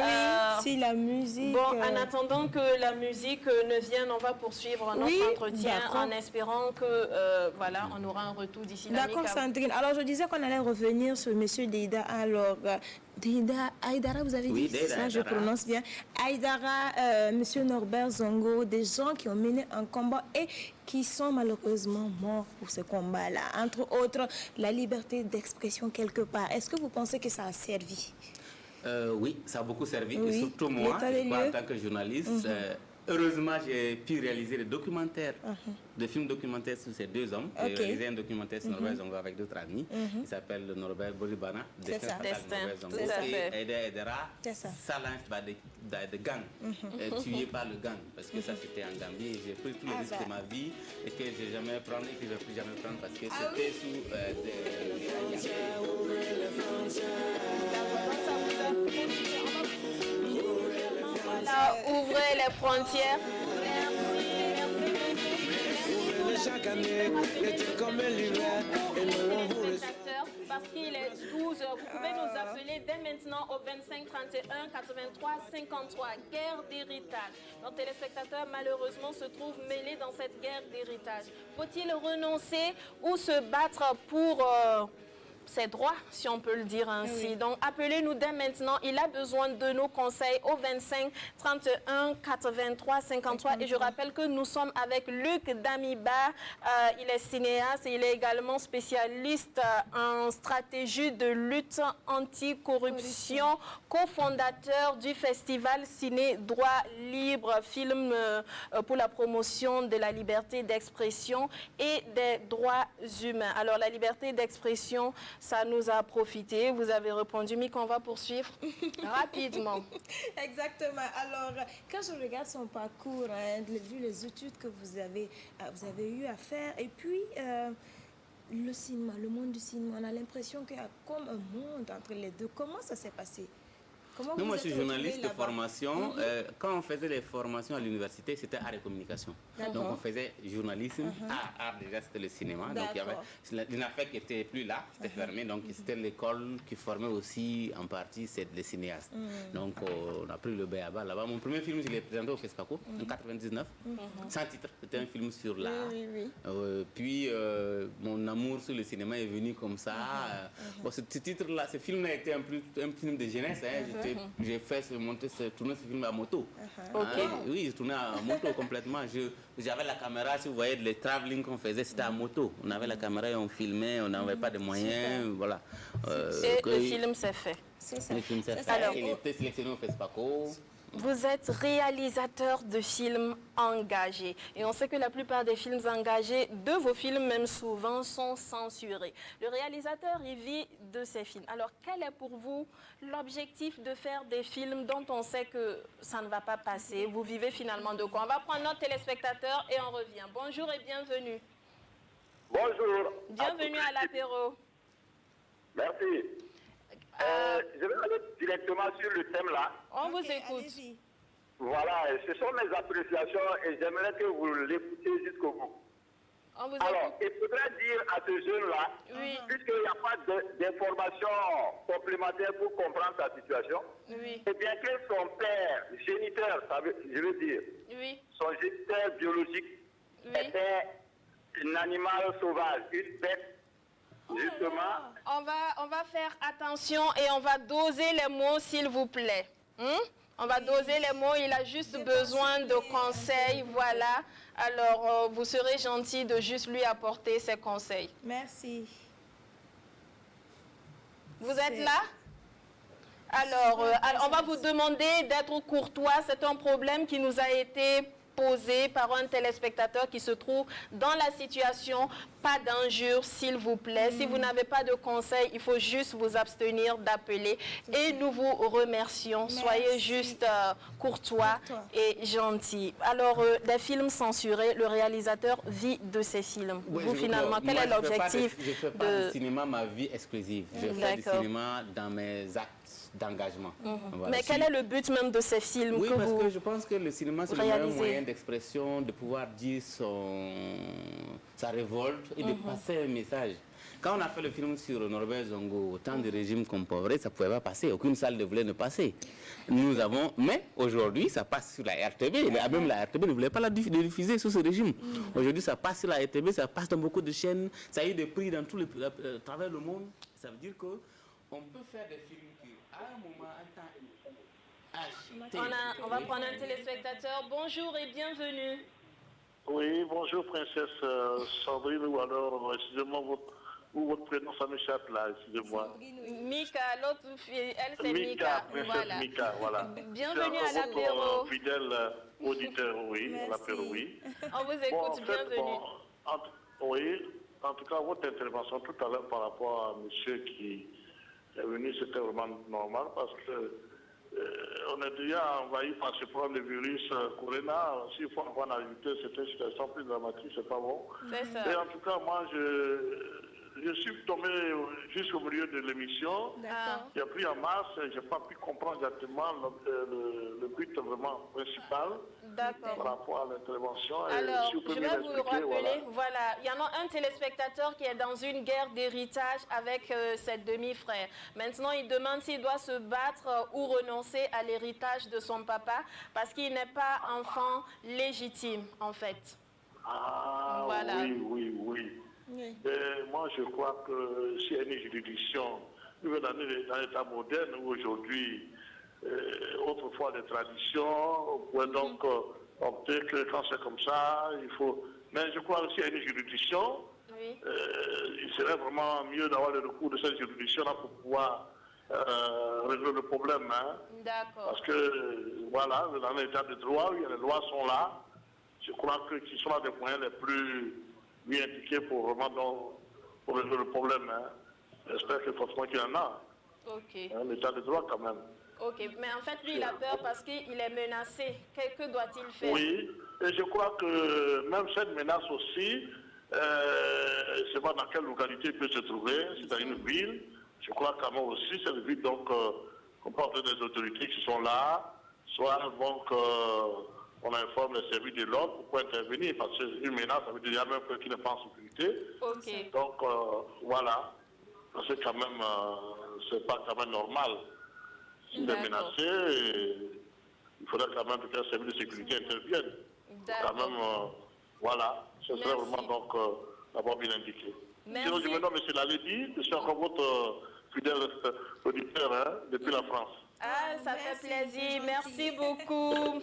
si la musique... Bon, en attendant que la musique ne vienne, on va poursuivre notre entretien en espérant que, voilà, on aura un retour d'ici là. D'accord, Sandrine. Alors, je disais qu'on allait revenir sur monsieur Deida. Alors, Deida Aïdara, vous avez dit ça, je prononce bien. Aïdara, monsieur Norbert Zongo, des gens qui ont mené un combat et qui sont malheureusement morts pour ce combat-là. Entre autres, la liberté d'expression quelque part. Est-ce que vous pensez que ça a servi? Oui, ça a beaucoup servi. Oui. Et surtout moi, en tant que journaliste, heureusement, j'ai pu réaliser des documentaires, des films documentaires sur ces deux hommes. J'ai réalisé un documentaire sur Norbert Zongo avec d'autres amis. Il s'appelle Norbert Bolibana, Destin fatal Norbert Zongo. Et Aïda Edera, Salance de gang, tué par le gang. Parce que ça, c'était en Gambie. Et j'ai pris tous les risques de ma vie et que je ne vais jamais prendre et que je ne vais plus jamais prendre parce que c'était sous des... Ouvrez les frontières. Parce qu'il est 12 heures, vous pouvez nous appeler dès maintenant au 25 31 83 53. Guerre d'héritage. Nos téléspectateurs malheureusement se trouvent mêlés dans cette guerre d'héritage. Faut-il renoncer ou se battre pour ses droits, si on peut le dire ainsi. Oui. Donc, appelez-nous dès maintenant. Il a besoin de nos conseils au 25 31 83 53. Et je rappelle que nous sommes avec Luc Damiba. Il est cinéaste et il est également spécialiste en stratégie de lutte anticorruption, cofondateur du festival Ciné Droit Libre, film pour la promotion de la liberté d'expression et des droits humains. Alors, la liberté d'expression, ça nous a profité. Vous avez répondu, mais qu'on va poursuivre rapidement. Exactement. Alors, quand je regarde son parcours, vu les études que vous avez eu à faire, et puis le cinéma, le monde du cinéma, on a l'impression qu'il y a comme un monde entre les deux. Comment ça s'est passé? Non, moi, je suis journaliste de formation. Quand on faisait les formations à l'université, c'était art et communication. Donc, on faisait journalisme, art déjà, c'était le cinéma. Donc, il y avait l'INAFEC qui n'était plus là, c'était fermé. Donc, c'était l'école qui formait aussi, en partie, les cinéastes. Donc, on a pris le B.A.B.A. là-bas. Mon premier film, je l'ai présenté au FESPACO, en 99, sans titre. C'était un film sur l'art. Puis, mon amour sur le cinéma est venu comme ça. Bon, ce titre-là, ce film-là était un film de jeunesse. j'ai tourné ce film à moto. Ok. Oui, j'ai tourné à moto complètement. J'avais la caméra, si vous voyez, les travelling qu'on faisait, c'était à moto. On avait la caméra et on filmait, on n'avait pas de moyens, voilà. Et le film s'est fait. Le film s'est fait, Alors, il était sélectionné au FESPACO. Vous êtes réalisateur de films engagés. Et on sait que la plupart des films engagés, de vos films même souvent, sont censurés. Le réalisateur, il vit de ses films. Alors, quel est pour vous l'objectif de faire des films dont on sait que ça ne va pas passer? Vous vivez finalement de quoi? On va prendre notre téléspectateur et on revient. Bonjour et bienvenue. Bonjour. Bienvenue à l'apéro. Merci. Je vais aller directement sur le thème là. On vous écoute. Voilà, ce sont mes appréciations et j'aimerais que vous l'écoutiez jusqu'au bout. On vous Alors, écoute. il faudrait dire à ce jeune-là, Oui. puisqu'il n'y a pas d'informations complémentaires pour comprendre sa situation, Oui. et bien que son père, géniteur, je veux dire, Oui. son géniteur biologique Oui. était un animal sauvage, une bête, justement. On va faire attention et on va doser les mots, s'il vous plaît. On va doser les mots, il a juste besoin de conseils, voilà. Alors, vous serez gentil de juste lui apporter ses conseils. Merci. Vous êtes là? Alors, on va vous demander d'être courtois. C'est un problème qui nous a été posé par un téléspectateur qui se trouve dans la situation. Pas d'injures, s'il vous plaît. Si vous n'avez pas de conseils, il faut juste vous abstenir d'appeler. Et nous vous remercions. Merci. Soyez juste courtois et gentils. Alors, des films censurés, le réalisateur vit de ses films. Oui, vous, finalement, quel est l'objectif? Je ne fais pas du cinéma ma vie exclusive. Je fais du D'accord. cinéma dans mes actes d'engagement. Voilà. Mais quel est le but même de ces films Oui, que parce vous que je pense que le cinéma, c'est le meilleur réalisez? moyen d'expression, de pouvoir dire sa révolte et de passer un message. Quand on a fait le film sur Norbert Zongo, au temps du régime compovré, ça ne pouvait pas passer. Aucune salle ne voulait ne passer. Nous avons, mais aujourd'hui, ça passe sur la RTB. Même la RTB ne voulait pas la diffuser sous ce régime. Aujourd'hui, ça passe sur la RTB, ça passe dans beaucoup de chaînes. Ça a eu des prix dans travers le monde. Ça veut dire qu'on peut faire des films qui, à un moment, on va prendre un téléspectateur. Bonjour et bienvenue. Oui, bonjour princesse Sandrine, ou alors, excusez-moi, votre prénom, ça m'échappe là, excusez-moi. Mika, l'autre fille, elle c'est Mika. Princesse Voilà. Mika, voilà. Bienvenue à C'est encore l'apéro. votre fidèle auditeur, oui, à l'apéro, oui. On vous écoute, en fait, bienvenue. oui, en tout cas, votre intervention tout à l'heure par rapport à monsieur qui est venu, c'était vraiment normal parce que on est déjà envahi par ce problème de virus Corona. S'il faut avoir en ajouter, c'est une situation plus dramatique, c'est pas bon. C'est ça. Et en tout cas, moi, je suis tombé jusqu'au milieu de l'émission. J'ai pris en masse, je n'ai pas pu comprendre exactement le but vraiment principal par rapport à l'intervention. Alors, si vous pouvez je vais vous m'expliquer, rappeler, voilà, il y en a un téléspectateur qui est dans une guerre d'héritage avec ses demi-frères. Maintenant, il demande s'il doit se battre ou renoncer à l'héritage de son papa parce qu'il n'est pas enfant légitime, en fait. Ah, Voilà. oui. Et moi, je crois que s'il y a une juridiction, dans l'état moderne où aujourd'hui, autrefois des traditions, on pourrait donc opter que quand c'est comme ça, il faut... Mais je crois que s'il y a une juridiction, il serait vraiment mieux d'avoir le recours de cette juridiction-là pour pouvoir résoudre le problème. Hein. D'accord. Parce que, voilà, dans l'état de droit, les lois sont là. Je crois que ce sont là des moyens les plus bien indiqués pour vraiment pour résoudre le problème. Hein. J'espère que forcément qu'il y en a. Ok. Hein, l'état de droit quand même. Ok, mais en fait, lui, il a peur parce qu'il est menacé. Que doit-il faire? Oui, et je crois que même cette menace aussi, je ne sais pas dans quelle localité il peut se trouver, c'est dans une ville. Je crois quand même aussi, c'est une ville donc comporte des autorités qui sont là, soit donc on informe les services de l'ordre pour intervenir, parce qu'une menace, ça veut dire qu'il y a même quelqu'un qui n'est pas en sécurité. Ok. Donc voilà, parce que quand même, c'est pas quand même normal. S'il est menacé, il faudrait quand même que les services de sécurité interviennent. Quand même, voilà, ce serait vraiment donc d'abord bien indiqué. Sinon, je me nomme M. Laledi, je suis encore votre fidèle auditeur hein, depuis la France. Ah, ça merci, fait plaisir. c'est Merci gentil. beaucoup. En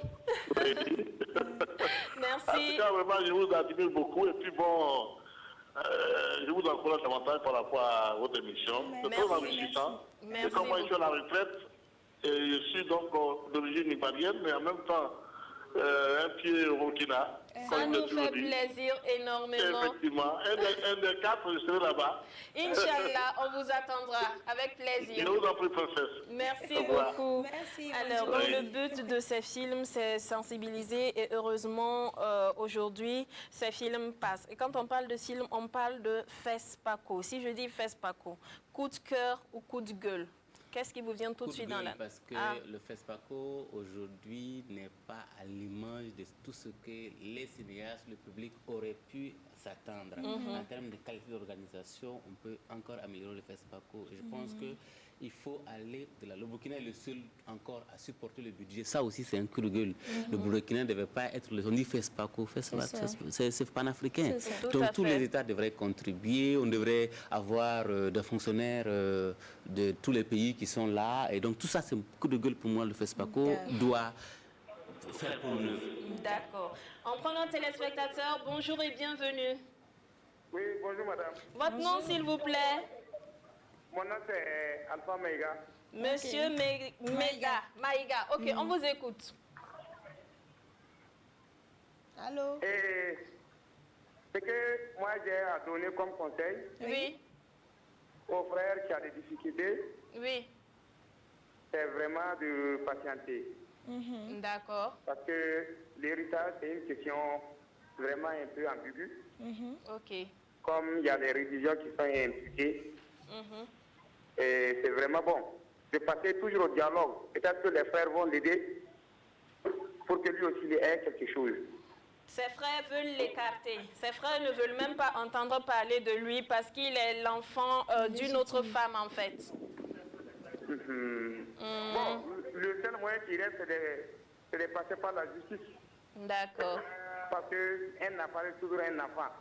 Merci. tout cas, vraiment, je vous admire beaucoup. Et puis bon, je vous encourage davantage par rapport à votre émission. C'est très enrichissant. Merci Et comme moi, je suis à beaucoup. la retraite, et je suis donc d'origine ivoirienne, mais en même temps, un pied au Burkina. Ça comme je nous l'ai fait toujours dit. plaisir énormément. Effectivement. Un des quatre, je serai là-bas. Inch'Allah, on vous attendra avec Je plaisir. vous en prie, princesse. Merci Au revoir. beaucoup. Merci, Alors, bonjour. donc, le but de ces films, c'est sensibiliser et heureusement, aujourd'hui, ces films passent. Et quand on parle de film, on parle de FESPACO. Si je dis FESPACO, coup de cœur ou coup de gueule, qu'est-ce qui vous vient tout de suite dans la... Parce que le FESPACO, aujourd'hui, n'est pas à l'image de tout ce que les cinéastes, le public aurait pu s'attendre. En termes de qualité d'organisation, on peut encore améliorer le FESPACO. Et je pense qu'il faut aller de là. Le Burkina est le seul encore à supporter le budget. Ça aussi, c'est un coup de gueule. Le Burkina ne devait pas être... On dit FESPACO, c'est panafricain. Donc tous les États devraient contribuer. On devrait avoir des fonctionnaires de tous les pays qui sont là. Et donc tout ça, c'est un coup de gueule pour moi. Le FESPACO doit faire pour nous. D'accord. En prenant téléspectateurs, bonjour et bienvenue. Oui, bonjour madame. Votre nom, s'il vous plaît? Mon nom c'est Alpha Maïga. Monsieur Maïga. Ok, on vous écoute. Allô? Et ce que moi j'ai à donner comme conseil Oui, aux frères qui ont des difficultés, oui. c'est vraiment de patienter. D'accord. Parce que l'héritage, c'est une question vraiment un peu ambiguë. Ok. Comme il y a des religions qui sont impliquées. Et c'est vraiment bon de passer toujours au dialogue. Peut-être que les frères vont l'aider pour que lui aussi il ait quelque chose. Ses frères veulent l'écarter. Ses frères ne veulent même pas entendre parler de lui parce qu'il est l'enfant d'une autre femme, en fait. Bon, le seul moyen qui reste, c'est de passer par la justice. D'accord. Parce qu'un enfant est toujours un enfant.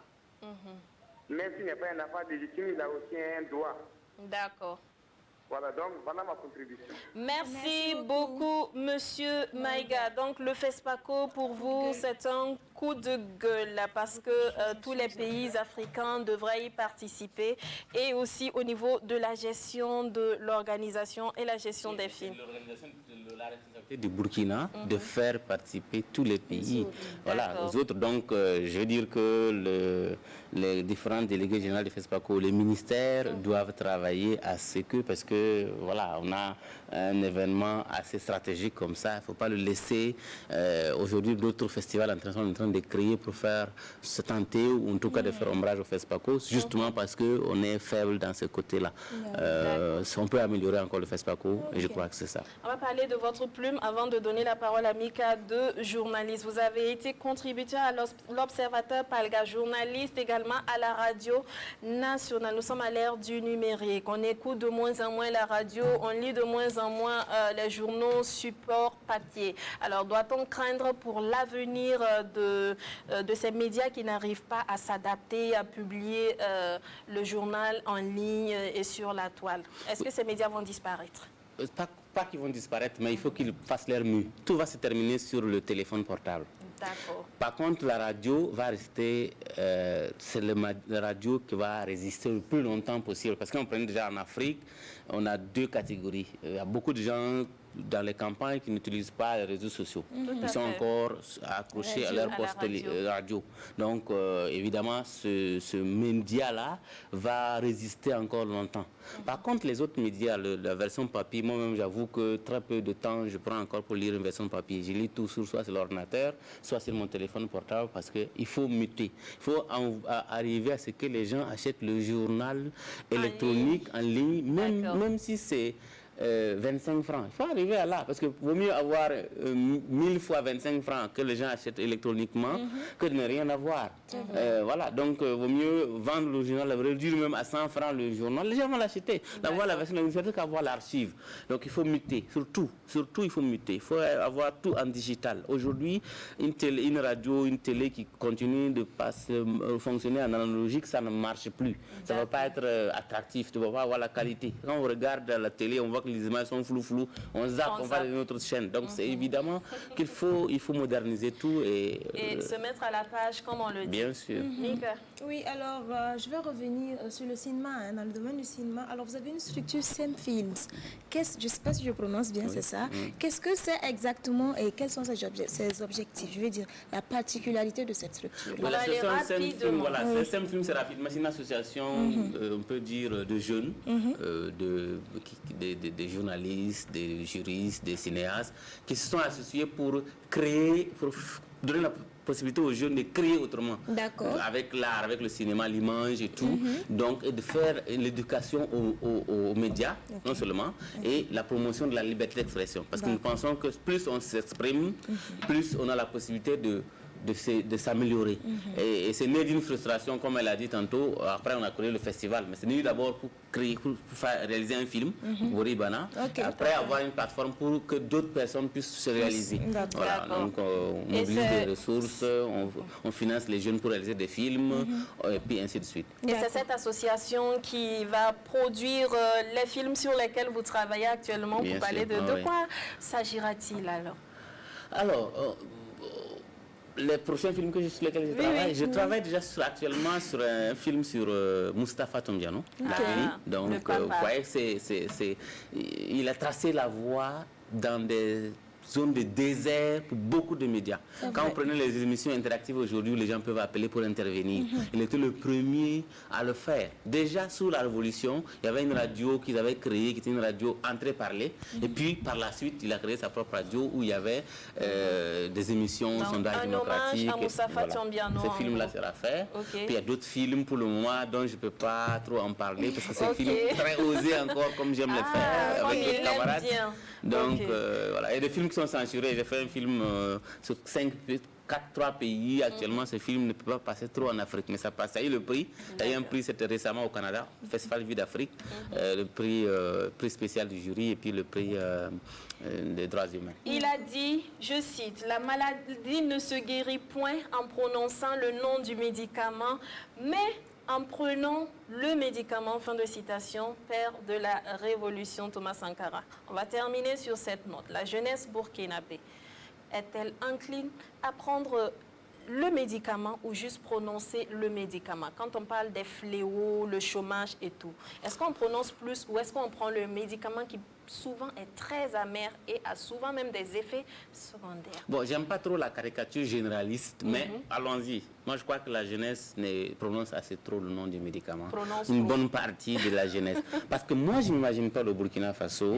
Même s'il n'est pas un enfant légitime, il a aussi un droit. D'accord. Voilà, donc voilà ma contribution. Merci beaucoup, Monsieur Maïga. Donc, le FESPACO, pour vous, c'est un coup de gueule parce que tous les pays africains devraient y participer et aussi au niveau de la gestion de l'organisation et la gestion des films. L'organisation de la responsabilité du Burkina de faire participer tous les pays. Voilà, les autres. Donc, je veux dire que les différents délégués généraux du FESPACO, les ministères doivent travailler à ce que, parce que voilà, on a un événement assez stratégique comme ça, il ne faut pas le laisser. Aujourd'hui, d'autres festivals sont en train de créer pour faire se tenter ou en tout cas de faire ombrage au FESPACO, justement parce qu'on est faible dans ce côté-là. On peut améliorer encore le FESPACO et je crois que c'est ça. On va parler de votre plume avant de donner la parole à Mika, deux journalistes. Vous avez été contributeur à l'Observateur Palga, journaliste également à la radio nationale. Nous sommes à l'ère du numérique. On écoute de moins en moins la radio, on lit de moins en moins les journaux support papier. Alors, doit-on craindre pour l'avenir de ces médias qui n'arrivent pas à s'adapter, à publier le journal en ligne et sur la toile? Est-ce que ces médias vont disparaître? Pas qu'ils vont disparaître, mais il faut qu'ils fassent leur mieux. Tout va se terminer sur le téléphone portable. D'accord. Par contre, la radio va rester, c'est la radio qui va résister le plus longtemps possible. Parce qu'on prend déjà en Afrique, on a deux catégories. Il y a beaucoup de gens dans les campagnes qui n'utilisent pas les réseaux sociaux. Ils sont encore accrochés à leur poste radio. Donc, évidemment, ce média-là va résister encore longtemps. Par contre, les autres médias, la version papier, moi-même, j'avoue que très peu de temps, je prends encore pour lire une version papier. Je lis tout soit sur l'ordinateur, soit sur mon téléphone portable, parce qu'il faut muter. Il faut arriver à ce que les gens achètent le journal électronique en ligne, même si c'est 25 francs. Il faut arriver à là, parce qu'il vaut mieux avoir 1000 fois 25 francs que les gens achètent électroniquement que de ne rien avoir. Voilà, donc il vaut mieux vendre le journal, réduire même à 100 francs le journal. Les gens vont l'acheter. D'avoir la version, il faut avoir l'archive. Donc il faut muter, surtout il faut muter. Il faut avoir tout en digital. Aujourd'hui, une radio, une télé qui continue de fonctionner en analogique, ça ne marche plus. Ça ne va pas être attractif, tu ne vas pas avoir la qualité. Quand on regarde la télé, on voit que que les images sont floues, on zappe, on va dans une autre chaîne. Donc c'est évidemment qu'il faut moderniser tout et se mettre à la page, comme on le dit. Bien sûr. Mika. Oui, alors je vais revenir sur le cinéma, dans le domaine du cinéma. Alors vous avez une structure Sem Films. Je ne sais pas si je prononce bien, c'est ça. Qu'est-ce que c'est exactement et quels sont ses objectifs? Je veux dire, la particularité de cette structure. Voilà, c'est Sem Films, c'est rapidement une association, on peut dire, de jeunes, des journalistes, des juristes, des cinéastes, qui se sont associés pour créer, pour donner la possibilité aux jeunes de créer autrement. D'accord. Avec l'art, avec le cinéma, l'image et tout. Donc, et de faire l'éducation aux médias, non seulement, et la promotion de la liberté d'expression. Parce que nous pensons que plus on s'exprime, plus on a la possibilité de s'améliorer. Et c'est né d'une frustration, comme elle a dit tantôt. Après, on a créé le festival. Mais c'est né d'abord pour réaliser un film, Boribana. Après, avoir une plateforme pour que d'autres personnes puissent se réaliser. Voilà, donc, on mobilise des ressources, on finance les jeunes pour réaliser des films, et puis ainsi de suite. Et c'est cette association qui va produire les films sur lesquels vous travaillez actuellement. Pour parler de quoi s'agira-t-il alors? Alors, les prochains films sur lesquels je travaille, je travaille déjà actuellement sur un film sur Moustapha Tombiano. Donc, vous voyez, il a tracé la voie dans des zones de désert pour beaucoup de médias. Quand on prenait les émissions interactives aujourd'hui, les gens peuvent appeler pour intervenir. Il était le premier à le faire. Déjà, sous la Révolution, il y avait une radio qu'ils avaient créée, qui était une radio entrée-parlée. Et puis, par la suite, il a créé sa propre radio où il y avait des émissions, sondages démocratiques. Un hommage à Moustapha Tombiano. Ce film-là sera fait. Puis, il y a d'autres films pour le moment dont je ne peux pas trop en parler parce que c'est un film très osé encore, comme j'aime le faire, avec les camarades. Donc, voilà. Il y a des films qui sont censurés. J'ai fait un film sur 3 pays. Actuellement, ce film ne peut pas passer trop en Afrique, mais ça passe. Il y a eu le prix. Il y a eu un prix, c'était récemment au Canada, le Festival Vie d'Afrique, le prix spécial du jury et puis le prix des droits humains. Il a dit, je cite, « La maladie ne se guérit point en prononçant le nom du médicament, mais en prenant le médicament », fin de citation, père de la révolution Thomas Sankara. On va terminer sur cette note. La jeunesse burkinabé est-elle incline à prendre le médicament ou juste prononcer le médicament? Quand on parle des fléaux, le chômage et tout, est-ce qu'on prononce plus ou est-ce qu'on prend le médicament qui souvent est très amer et a souvent même des effets secondaires? Bon, j'aime pas trop la caricature généraliste, mais allons-y. Moi, je crois que la jeunesse ne prononce assez trop le nom du médicament. Une bonne partie de la jeunesse. Parce que moi, je n'imagine pas le Burkina Faso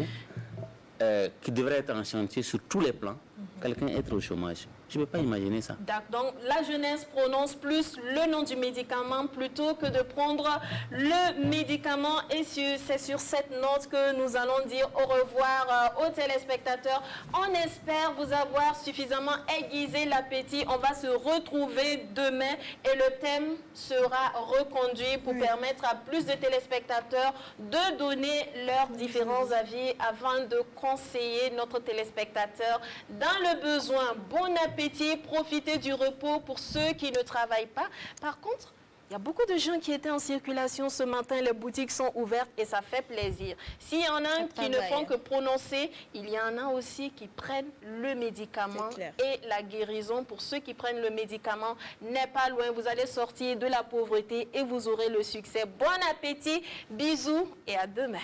qui devrait être en chantier sur tous les plans, quelqu'un être au chômage. Je ne peux pas imaginer ça. Donc, la jeunesse prononce plus le nom du médicament plutôt que de prendre le médicament. Et c'est sur cette note que nous allons dire au revoir aux téléspectateurs. On espère vous avoir suffisamment aiguisé l'appétit. On va se retrouver demain et le thème sera reconduit pour permettre à plus de téléspectateurs de donner leurs différents avis afin de conseiller notre téléspectateur dans le besoin. Bon appétit. Profitez du repos pour ceux qui ne travaillent pas. Par contre, il y a beaucoup de gens qui étaient en circulation ce matin, les boutiques sont ouvertes et ça fait plaisir. S'il y en a qui ne font que prononcer, il y en a aussi qui prennent le médicament et la guérison. Pour ceux qui prennent le médicament, n'est pas loin. Vous allez sortir de la pauvreté et vous aurez le succès. Bon appétit, bisous et à demain.